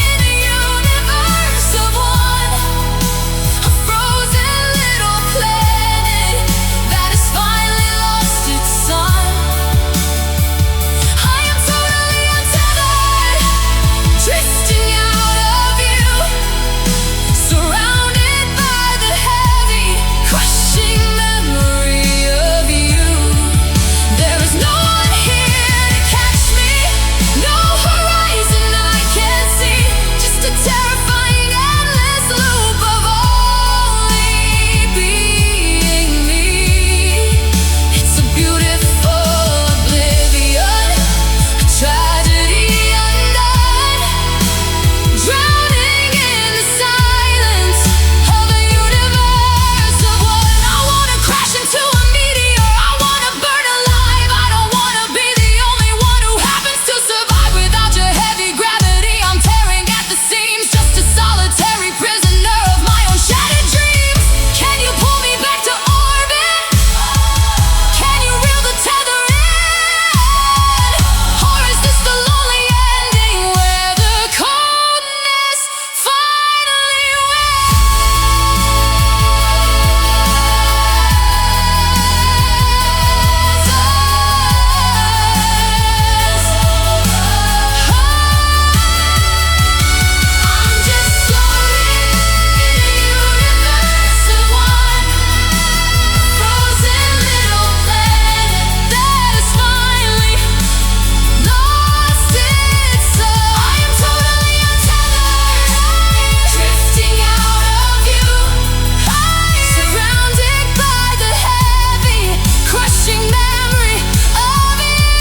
A: in a universe of one, a frozen little planet that has finally lost its sun. I am totally untethered, drifting out of you, surrounded by the heavy, crushing memory of you. There is no one here to catch me, no horizon I can see, just a terrifying endless loop of only being me. It's a beautiful oblivion, a tragedy undone, drowning in the silence of a universe of one. I wanna crash into a meteor, I wanna burn alive, I don't wanna be the only one who happens to survive without your heavy gravity. I'm tearing at the seams, just a solitary prisoner of my own shattered dreams. Can you pull me back to orbit? Can you reel the tether in? Or is this the lonely ending where the coldness finally I'm just floating in a universe of one, frozen little planet that has finally lost its soul. I am totally untethered, drifting out of you, surrounded by the heavy, crushing memory of you.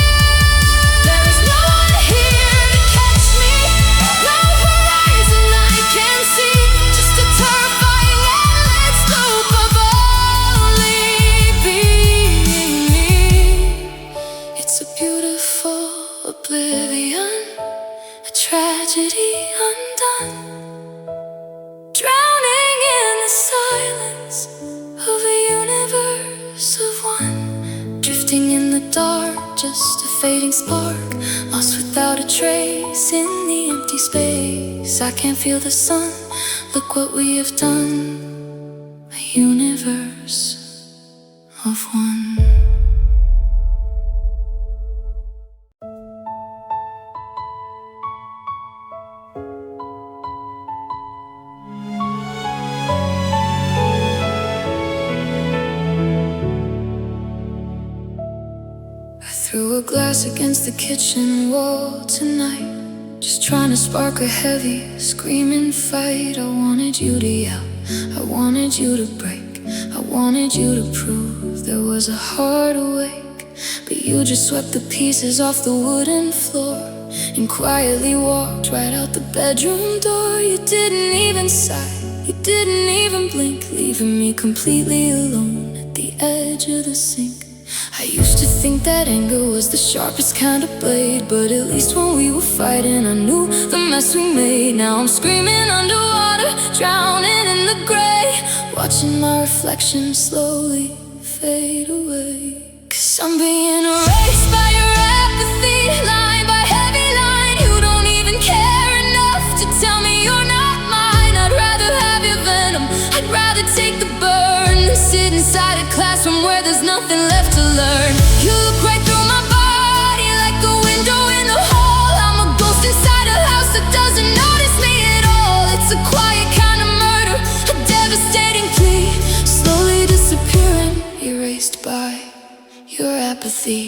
A: There is no one here to catch me, no horizon I can see, just a terrifying endless loop of only being me. It's a beautiful oblivion, a tragedy undone, drowning in the silence of a universe of one, drifting in the dark, just a fading spark, lost without a trace in the empty space. I can't feel the sun, Look what we have done, a universe of one. Threw a glass against the kitchen wall tonight, just trying to spark a heavy, screaming fight. I wanted you to yell, I wanted you to break, I wanted you to prove there was a heart awake. But you just swept the pieces off the wooden floor and quietly walked right out the bedroom door. You didn't even sigh, you didn't even blink, leaving me completely alone at the edge of the sink. I used to think that anger was the sharpest kind of blade, but at least when we were fighting I knew the mess we made. Now I'm screaming underwater, drowning in the gray, watching my reflection slowly fade away. 'Cause I'm being erased by your apathy, line by heavy line. You don't even care enough to tell me you're not mine. I'd rather have your venom, I'd rather take the burn than sit inside a classroom where there's nothing left to learn. You look right through my body like a window in the hall. I'm a ghost inside a house that doesn't notice me at all. It's a quiet kind of murder, a devastating plea, slowly disappearing, erased by your apathy.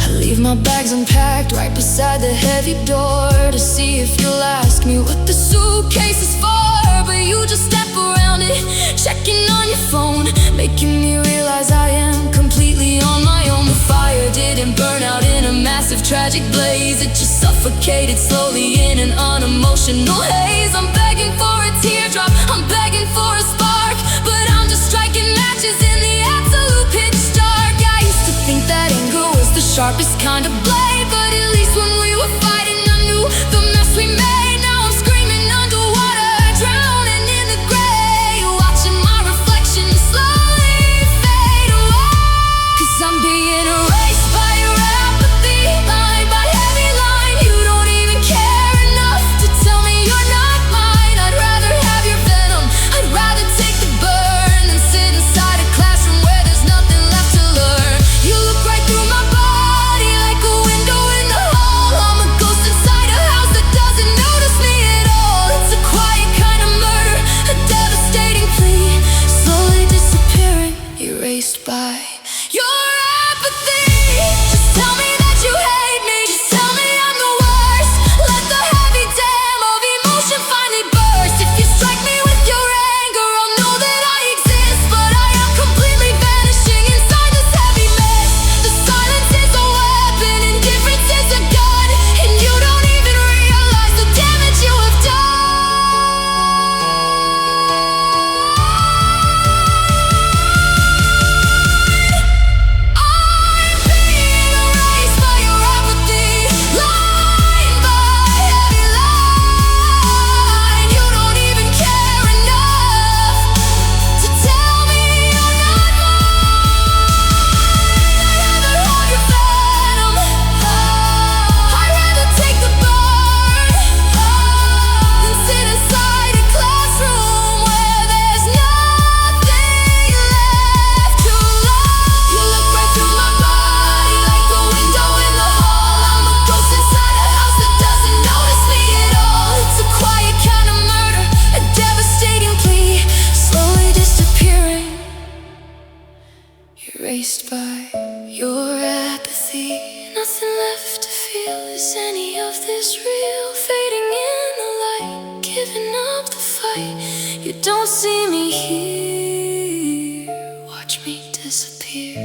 A: I leave my bags unpacked right beside the heavy door to see if you'll ask me what the suitcase is for. But you just step around it, checking on your phone, making me realize I am completely on my own. The fire didn't burn out in a massive tragic blaze, it just suffocated slowly in an unemotional haze. I'm begging for a teardrop, I'm begging for a spark, but I'm just striking matches in the absolute pitch dark. I used to think that anger was the sharpest kind of blade, but at least when we were fighting I knew the mess we made. Now I'm screaming underwater, drowning in the gray, watching my reflection slowly fade away. 'Cause I'm being erased by your apathy, line by heavy line. You don't even care enough to tell me you're not mine. I'd rather have your venom, I'd rather take the burn than sit inside a classroom where there's nothing left to learn. You look right through my body like a window in the hall. I'm a ghost inside a house that doesn't notice me at all. It's a quiet kind of murder, a devastating plea, slowly disappearing, erased by your apathy. Just tell me that you hate me, just tell me I'm the worst. Let the heavy dam of emotion finally burst. If you strike me with your anger, I'll know that I exist, but I am completely vanishing inside this heavy mess. The silence is a weapon, indifference is a gun, and you don't even realize the damage you have done. I'm being erased by your apathy, line by heavy line. You don't even care enough to tell me you're not mine. I'd rather have your venom, I'd rather take the burn than sit inside a classroom where there's nothing left to learn. You look right through my body like a window in the hall. I'm a ghost inside a house that doesn't notice me at all. It's a quiet kind of murder, a devastating plea, slowly disappearing, erased by your apathy. Nothing left to feel, is any of this real? Fading in the light, giving up the fight. You don't see me here, watch me disappear,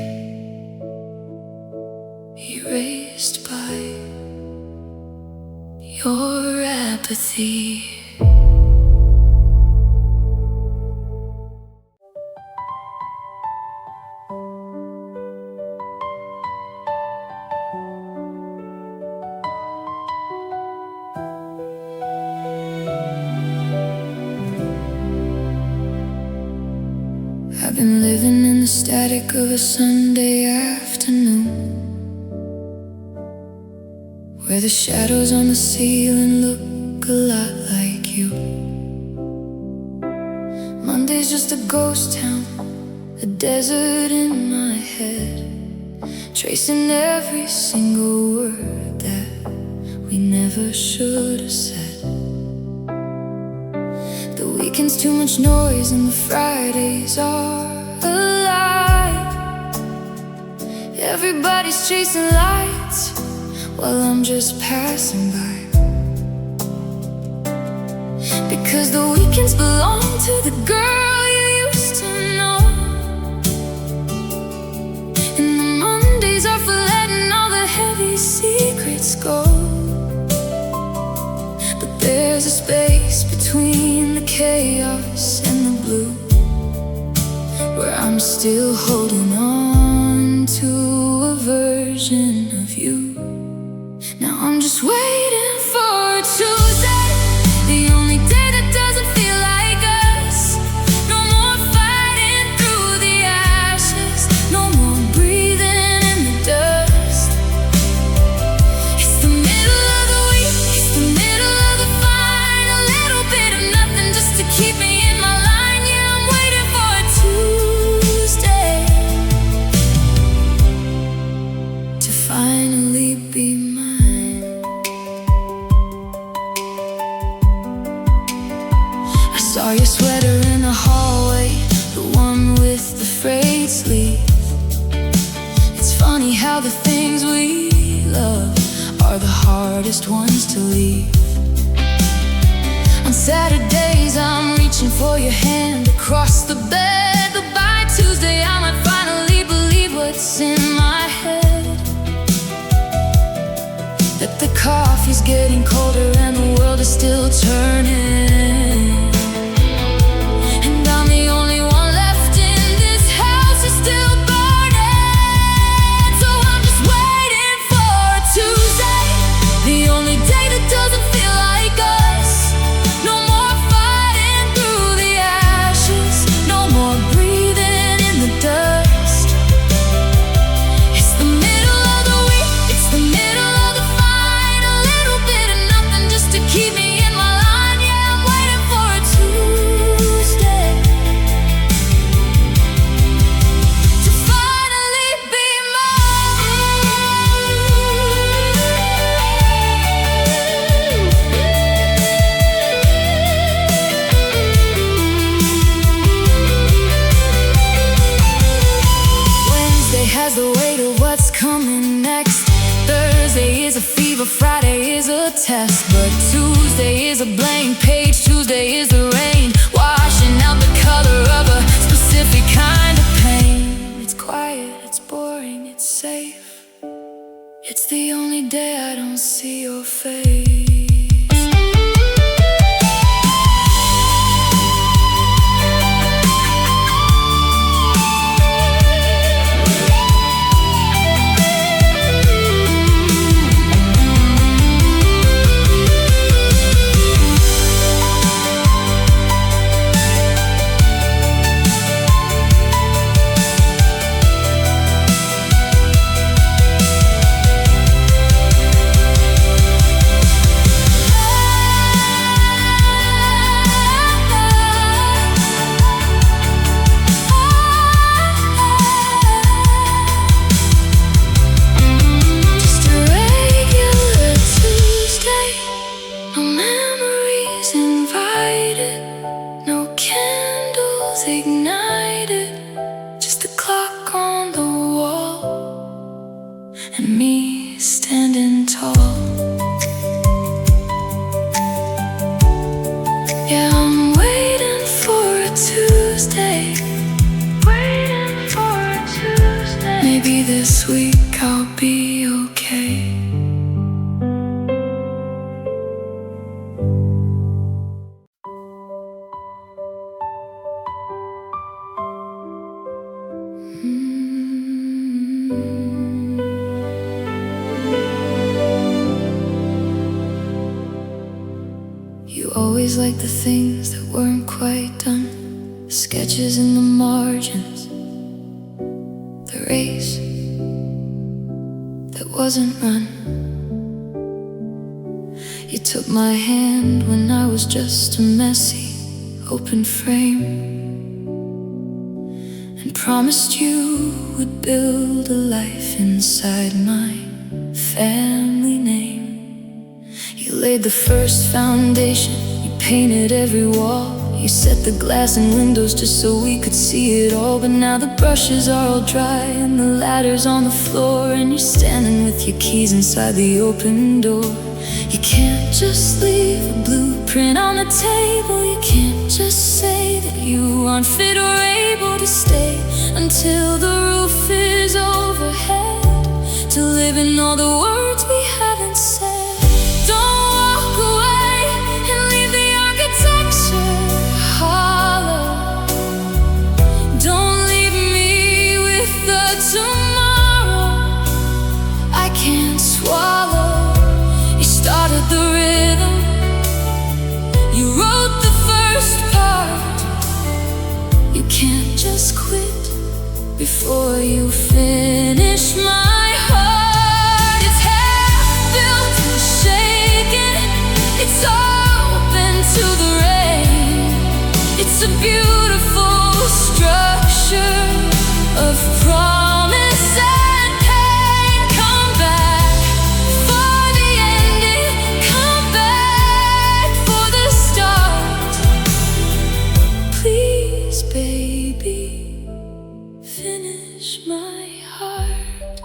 A: erased by your apathy. I've been living in the static of a Sunday afternoon, where the shadows on the ceiling look a lot like you. Monday's just a ghost town, a desert in my head, tracing every single word that we never should have said. The weekend's too much noise and the Fridays are a lie. Everybody's chasing lights while I'm just passing by, because the weekends belong to the girl you used to know, and the Mondays are for letting all the heavy secrets go. But there's a space between the chaos and the blue, where I'm still holding on to a version of you. Now I'm just waiting for a Tuesday, the only day that doesn't feel like us. No more fighting through the ashes, no more breathing in the dust. It's the middle of the week, it's the middle of the fine, a little bit of nothing just to keep me in my line. Yeah, I'm waiting for a Tuesday to finally be mine. Saw your sweater in the hallway, the one with the frayed sleeve. It's funny how the things we love are the hardest ones to leave. On Saturdays I'm reaching for your hand across the bed, but by Tuesday I might finally believe what's in my head, that the coffee's getting colder and the world is still turning. I'm the only one left in this house, is still burning. So I'm just waiting for a Tuesday, the only day that doesn't feel like us. No more fighting through the ashes, no more breathing in the dust. It's the middle of the week, it's the middle of the fine, a little bit of nothing just to keep me in my line. Yeah, I'm waiting for a Tuesday to finally be Wednesday has the weight of what's coming next. Thursday is a fever, Friday is a test, but Tuesday is a blank page. Tuesday is the rain washing out the color of a specific kind of pain. It's quiet, it's boring, it's safe. It's the only day I don't see your face. Ignited, just the clock on the wall and me standing tall. Yeah, I'm waiting for a Tuesday, waiting for a Tuesday. Maybe this week I'll be okay. You always liked the things that weren't quite done, the sketches in the margins, the race that wasn't run. You took my hand when I was just a messy open frame. promised you would build a life inside my family name. You laid the first foundation, you painted every wall, you set the glass and windows just so we could see it all. But now the brushes are all dry and the ladder's on the floor, and you're standing with your keys inside the open door. You can't just leave a blueprint on the table. You can't just say that you aren't fit or able to stay until the roof is overhead, to live in all the words we haven't said. Don't walk away and leave the architecture hollow. Don't leave me with the tomorrow I can't swallow. You started the rhythm, you wrote the first part. You can't just quit before you finish. My heart is half-built and shaken, it's open to the rain. It's a beautiful structure of promise and pain. Come back for the ending, come back for the start. Please, baby, finish my heart.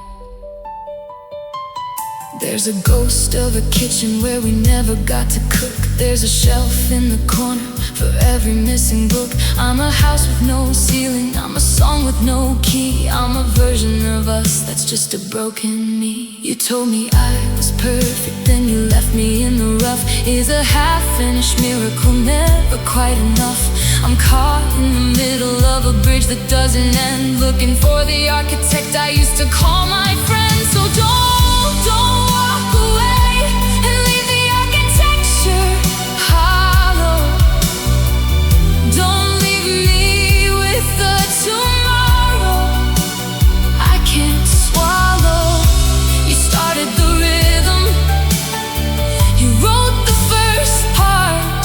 A: There's a ghost of a kitchen where we never got to cook. There's a shelf in the corner for every missing book. I'm a house with no ceiling, I'm a song with no key. I'm a version of us that's just a broken me. You told me I was perfect, then you left me in the rough. Is a half-finished miracle never quite enough? I'm caught in the middle of a bridge that doesn't end, looking for the architect I used to call my friend. So don't walk away and leave the architecture hollow. Don't leave me with the tomorrow I can't swallow. You started the rhythm, you wrote the first part.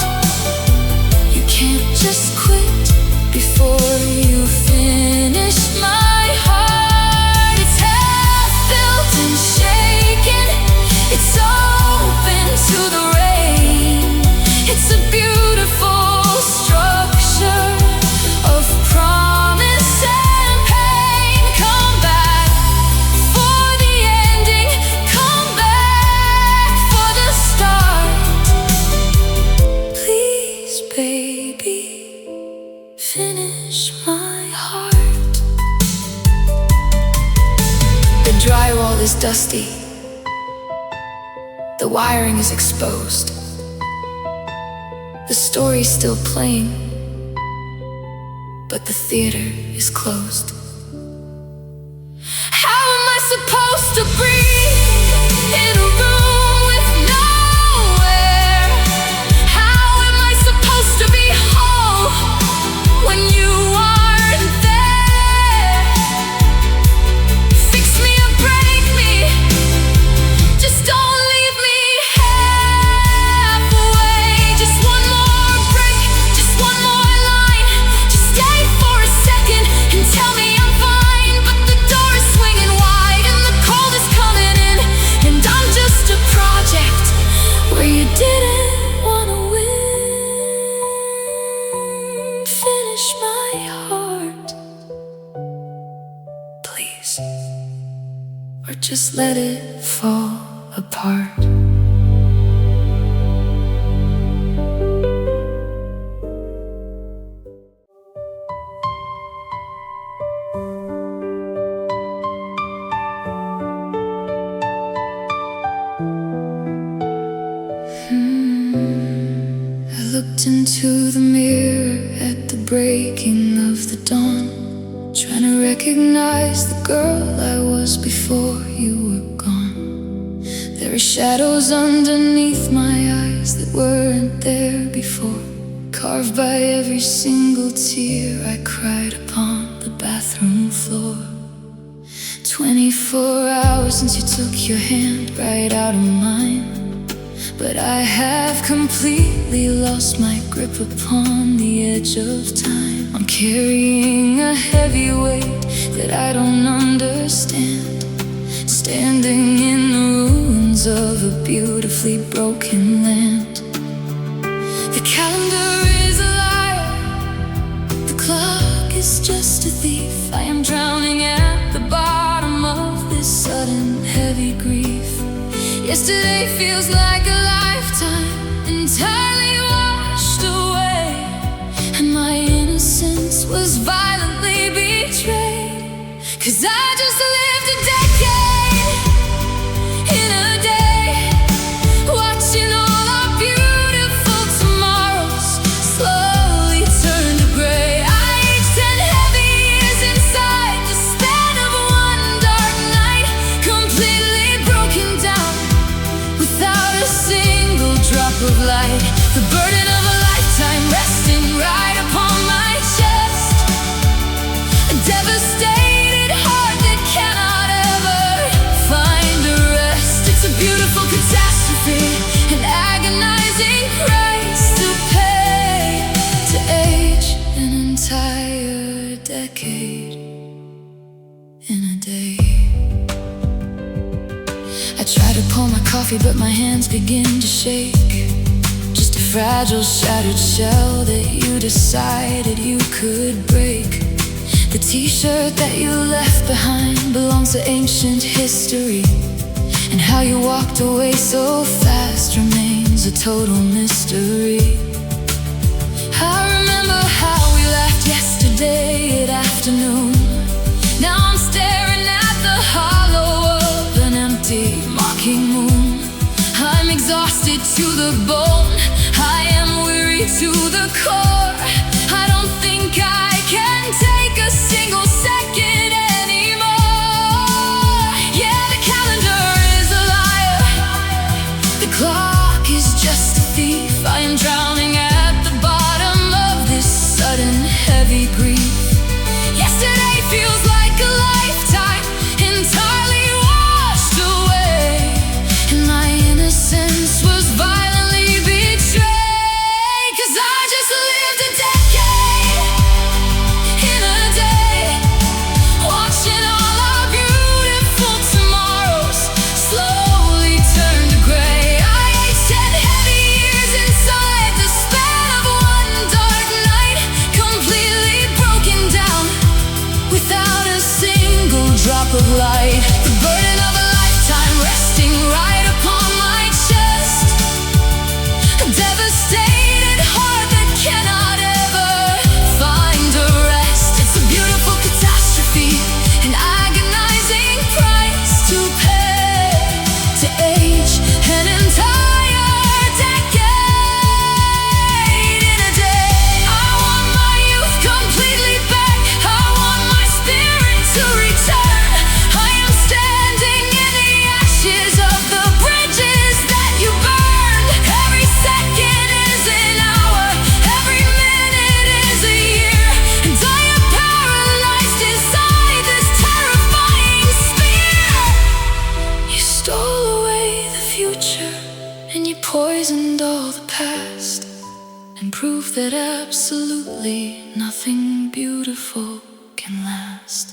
A: You can't just quit before you finish. My heart is half-built and shaken, it's open to the rain. It's a beautiful structure of promise and pain. Come back for the ending, come back for the start. Please, baby, finish my heart. The drywall is dusty, the wiring is exposed, the story's still playing, but the theater is closed. How am I supposed to breathe in a room with nowhere? How am I supposed to be whole when you aren't there? Fix me or break me, just don't leave me halfway. Just one more break, just one more line. Just stay for a second and tell me I'm fine. But the door is swinging wide and the cold is coming in, and I'm just a project where you didn't wanna win. Finish my heart, please, or just let it fall apart. I looked into the mirror at the breaking of the dawn, trying to recognize the girl I was before you were gone. There are shadows underneath my eyes that weren't there before, carved by every single tear I cried upon the bathroom floor. 24 hours since you took your hand right out of mine, but I have completely lost my grip upon the edge of time. I'm carrying a heavy weight that I don't understand, standing in the ruins of a beautifully broken land. The calendar is a liar, the clock is just a thief. I am drowning at the bottom of this sudden heavy grief. Yesterday feels like a lifetime, entirely washed away, and my innocence was violently betrayed. 'Cause I just lived a decade in a day, watching all our beautiful tomorrows slowly turn to gray. I aged 10 heavy years inside the span of one dark night, completely broken down without a single drop of light. The burden of a lifetime resting right upon my chest, a devastated heart that cannot ever find a rest. It's a beautiful catastrophe, an agonizing price to pay, to age an entire decade in a day. I try to pour my coffee, but my hands begin to shake. Just a fragile, shattered shell that you decided you could break. The t-shirt that you left behind belongs to ancient history, and how you walked away so fast remains a total mystery. I remember how we laughed yesterday at afternoon. Now I'm staring at the hollow of an empty, mocking moon. I'm exhausted to the bone, I am weary to the core. I don't think I can take a single second anymore. Yeah, the calendar is a liar, the clock is just a thief. I am drowning at the bottom of this sudden heavy grief. Yesterday feels like a lifetime, entirely washed away, and my innocence was violently betrayed. 'Cause I just lived a decade in a day, watching all our beautiful tomorrows slowly turn to gray. I aged 10 heavy years inside the span of one dark night, completely broken down without a single drop of light. The burden of a lifetime resting right upon my chest, a devastated heart that cannot ever find a rest. It's a beautiful catastrophe, an agonizing price to pay, to age an entire decade in a day. I want my youth completely back, I want my spirit to return. I am standing in the ashes of the bridges that you burned. Every second is an hour, every minute is a year, and I am paralyzed inside this terrifying spear. You stole away the future, and you poisoned all the past, and proved that absolutely nothing beautiful can last.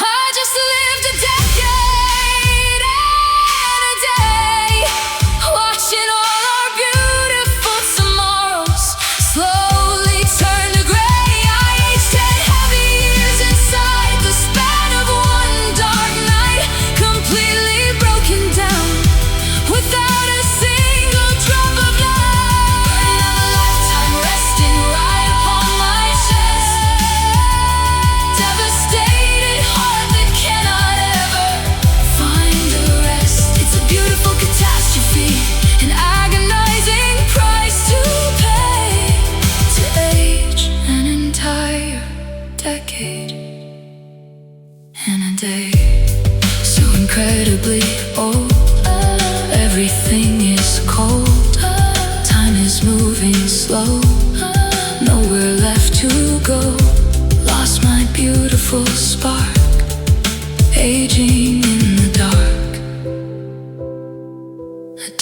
A: I just lived a decade and a day, watching all our beautiful tomorrows slowly turn to gray. I aged 10 heavy years inside the span of one dark night, completely broken down without a single drop of light. Another lifetime resting right upon my chest, devastated heart that cannot ever find a rest. It's a beautiful catastrophe, an agonizing price to pay, to age an entire decade in a day. So incredibly old, everything is cold, time is moving slow, nowhere left to go. Lost my beautiful spark, aging in the dark.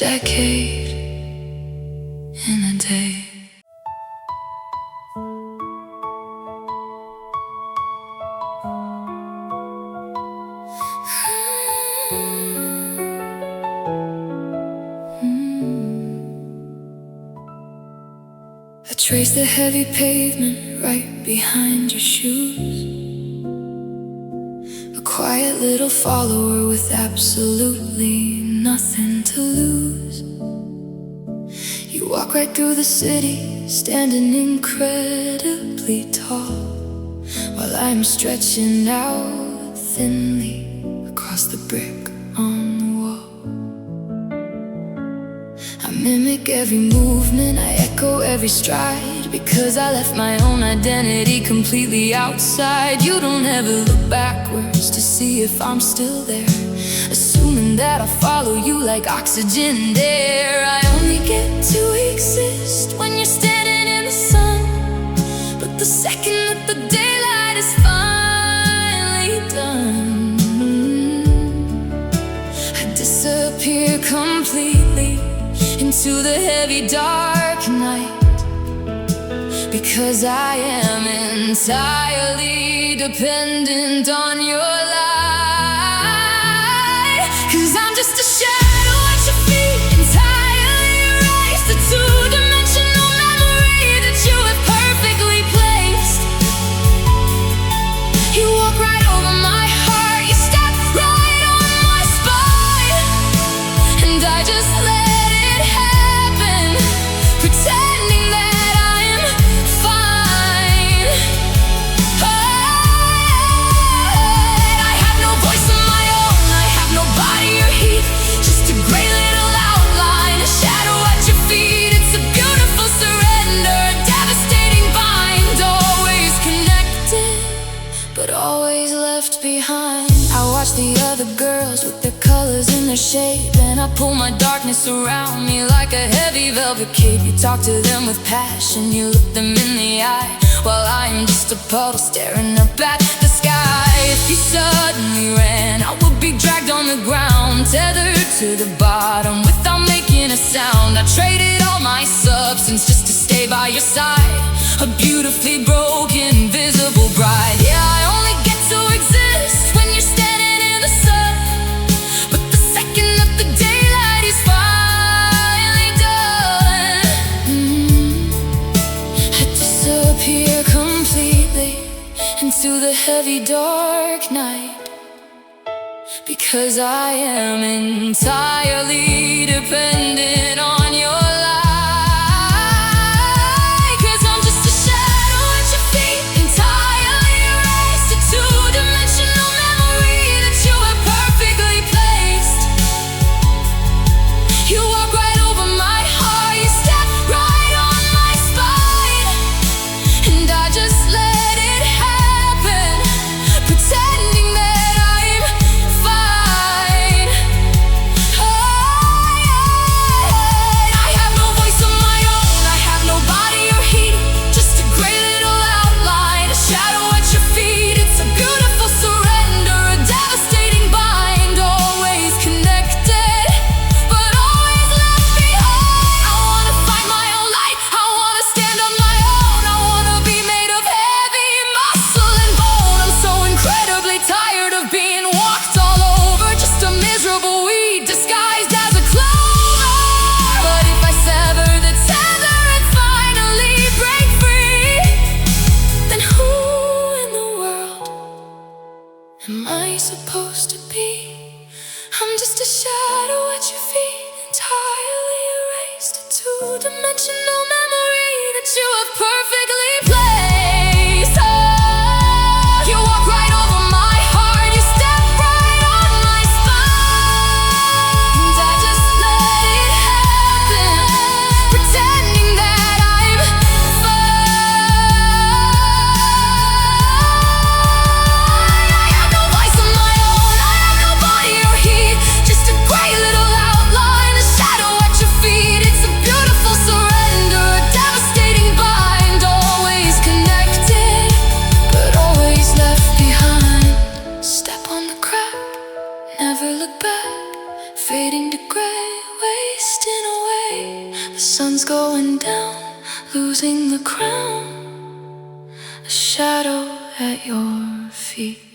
A: decade in a day. I trace the heavy pavement right behind your shoes. A quiet little follower with absolutely nothing to lose. You walk right through the city, standing incredibly tall, while I'm stretching out thinly across the brick on the wall. I mimic every movement, I echo every stride, because I left my own identity completely outside. You don't ever look backwards to see if I'm still there, assuming that I follow you like oxygen and air. I only get to exist when you're standing in the sun, but the second that the daylight is finally done, I disappear completely into the heavy dark night, because I am entirely dependent on your light. 'Cause I'm just a shadow at your feet, entirely erased, a two-dimensional memory that you have perfectly placed. You walk right over my heart, you step right on my spine, and I just let it happen, pretending that I'm fine. I have no voice of my own, I have no body or heat, just a gray little outline, a shadow at your feet. It's a beautiful surrender, a devastating bind, always connected, but always left behind. I watch the other girls with their colors in their shape, and I pull my darkness around me like a heavy velvet cape. You talk to them with passion, you look them in the eye, while I'm just a puddle staring up at the sky. If you suddenly ran, I would be dragged on the ground, tethered to the bottom without making a sound. I traded all my substance just to stay by your side, a beautifully broken, invisible bride. Yeah, I only get to exist when you're standing in the sun, but the second that the daylight is finally done, I disappear completely into the heavy dark night, because I am entirely dependent on your light. 'Cause I'm just a shadow at your feet, entirely erased, a two-dimensional memory that you have perfectly placed. You walk right over my heart, you step right on my spine, and I just let it happen, pretending that I'm fine. I have no voice of my own, I have no body or heat, just a gray little outline, a shadow at your feet. It's a beautiful surrender, a devastating bind, always connected, but always left behind. I wanna find my own light, I wanna stand on my own, I wanna be made of heavy muscle and bone. I'm so incredibly tired of being walked all over, just a miserable weed disguised as a clover. But if I sever the tether and finally break free, then who in the world am I supposed to be? I'm just a shadow at your feet, entirely erased, a two-dimensional memory that you have perfectly placed. You walk right over my heart, you step right on my spine, and I just let it happen, pretending that I'm fine. I have no voice of my own, I have no body or heat, just a gray little outline, a shadow at your feet. It's a beautiful surrender, a devastating bind, always connected, but always left behind. Step on the crack, never look back, fading to gray, waste sun's going down, losing the crown, a shadow at your feet.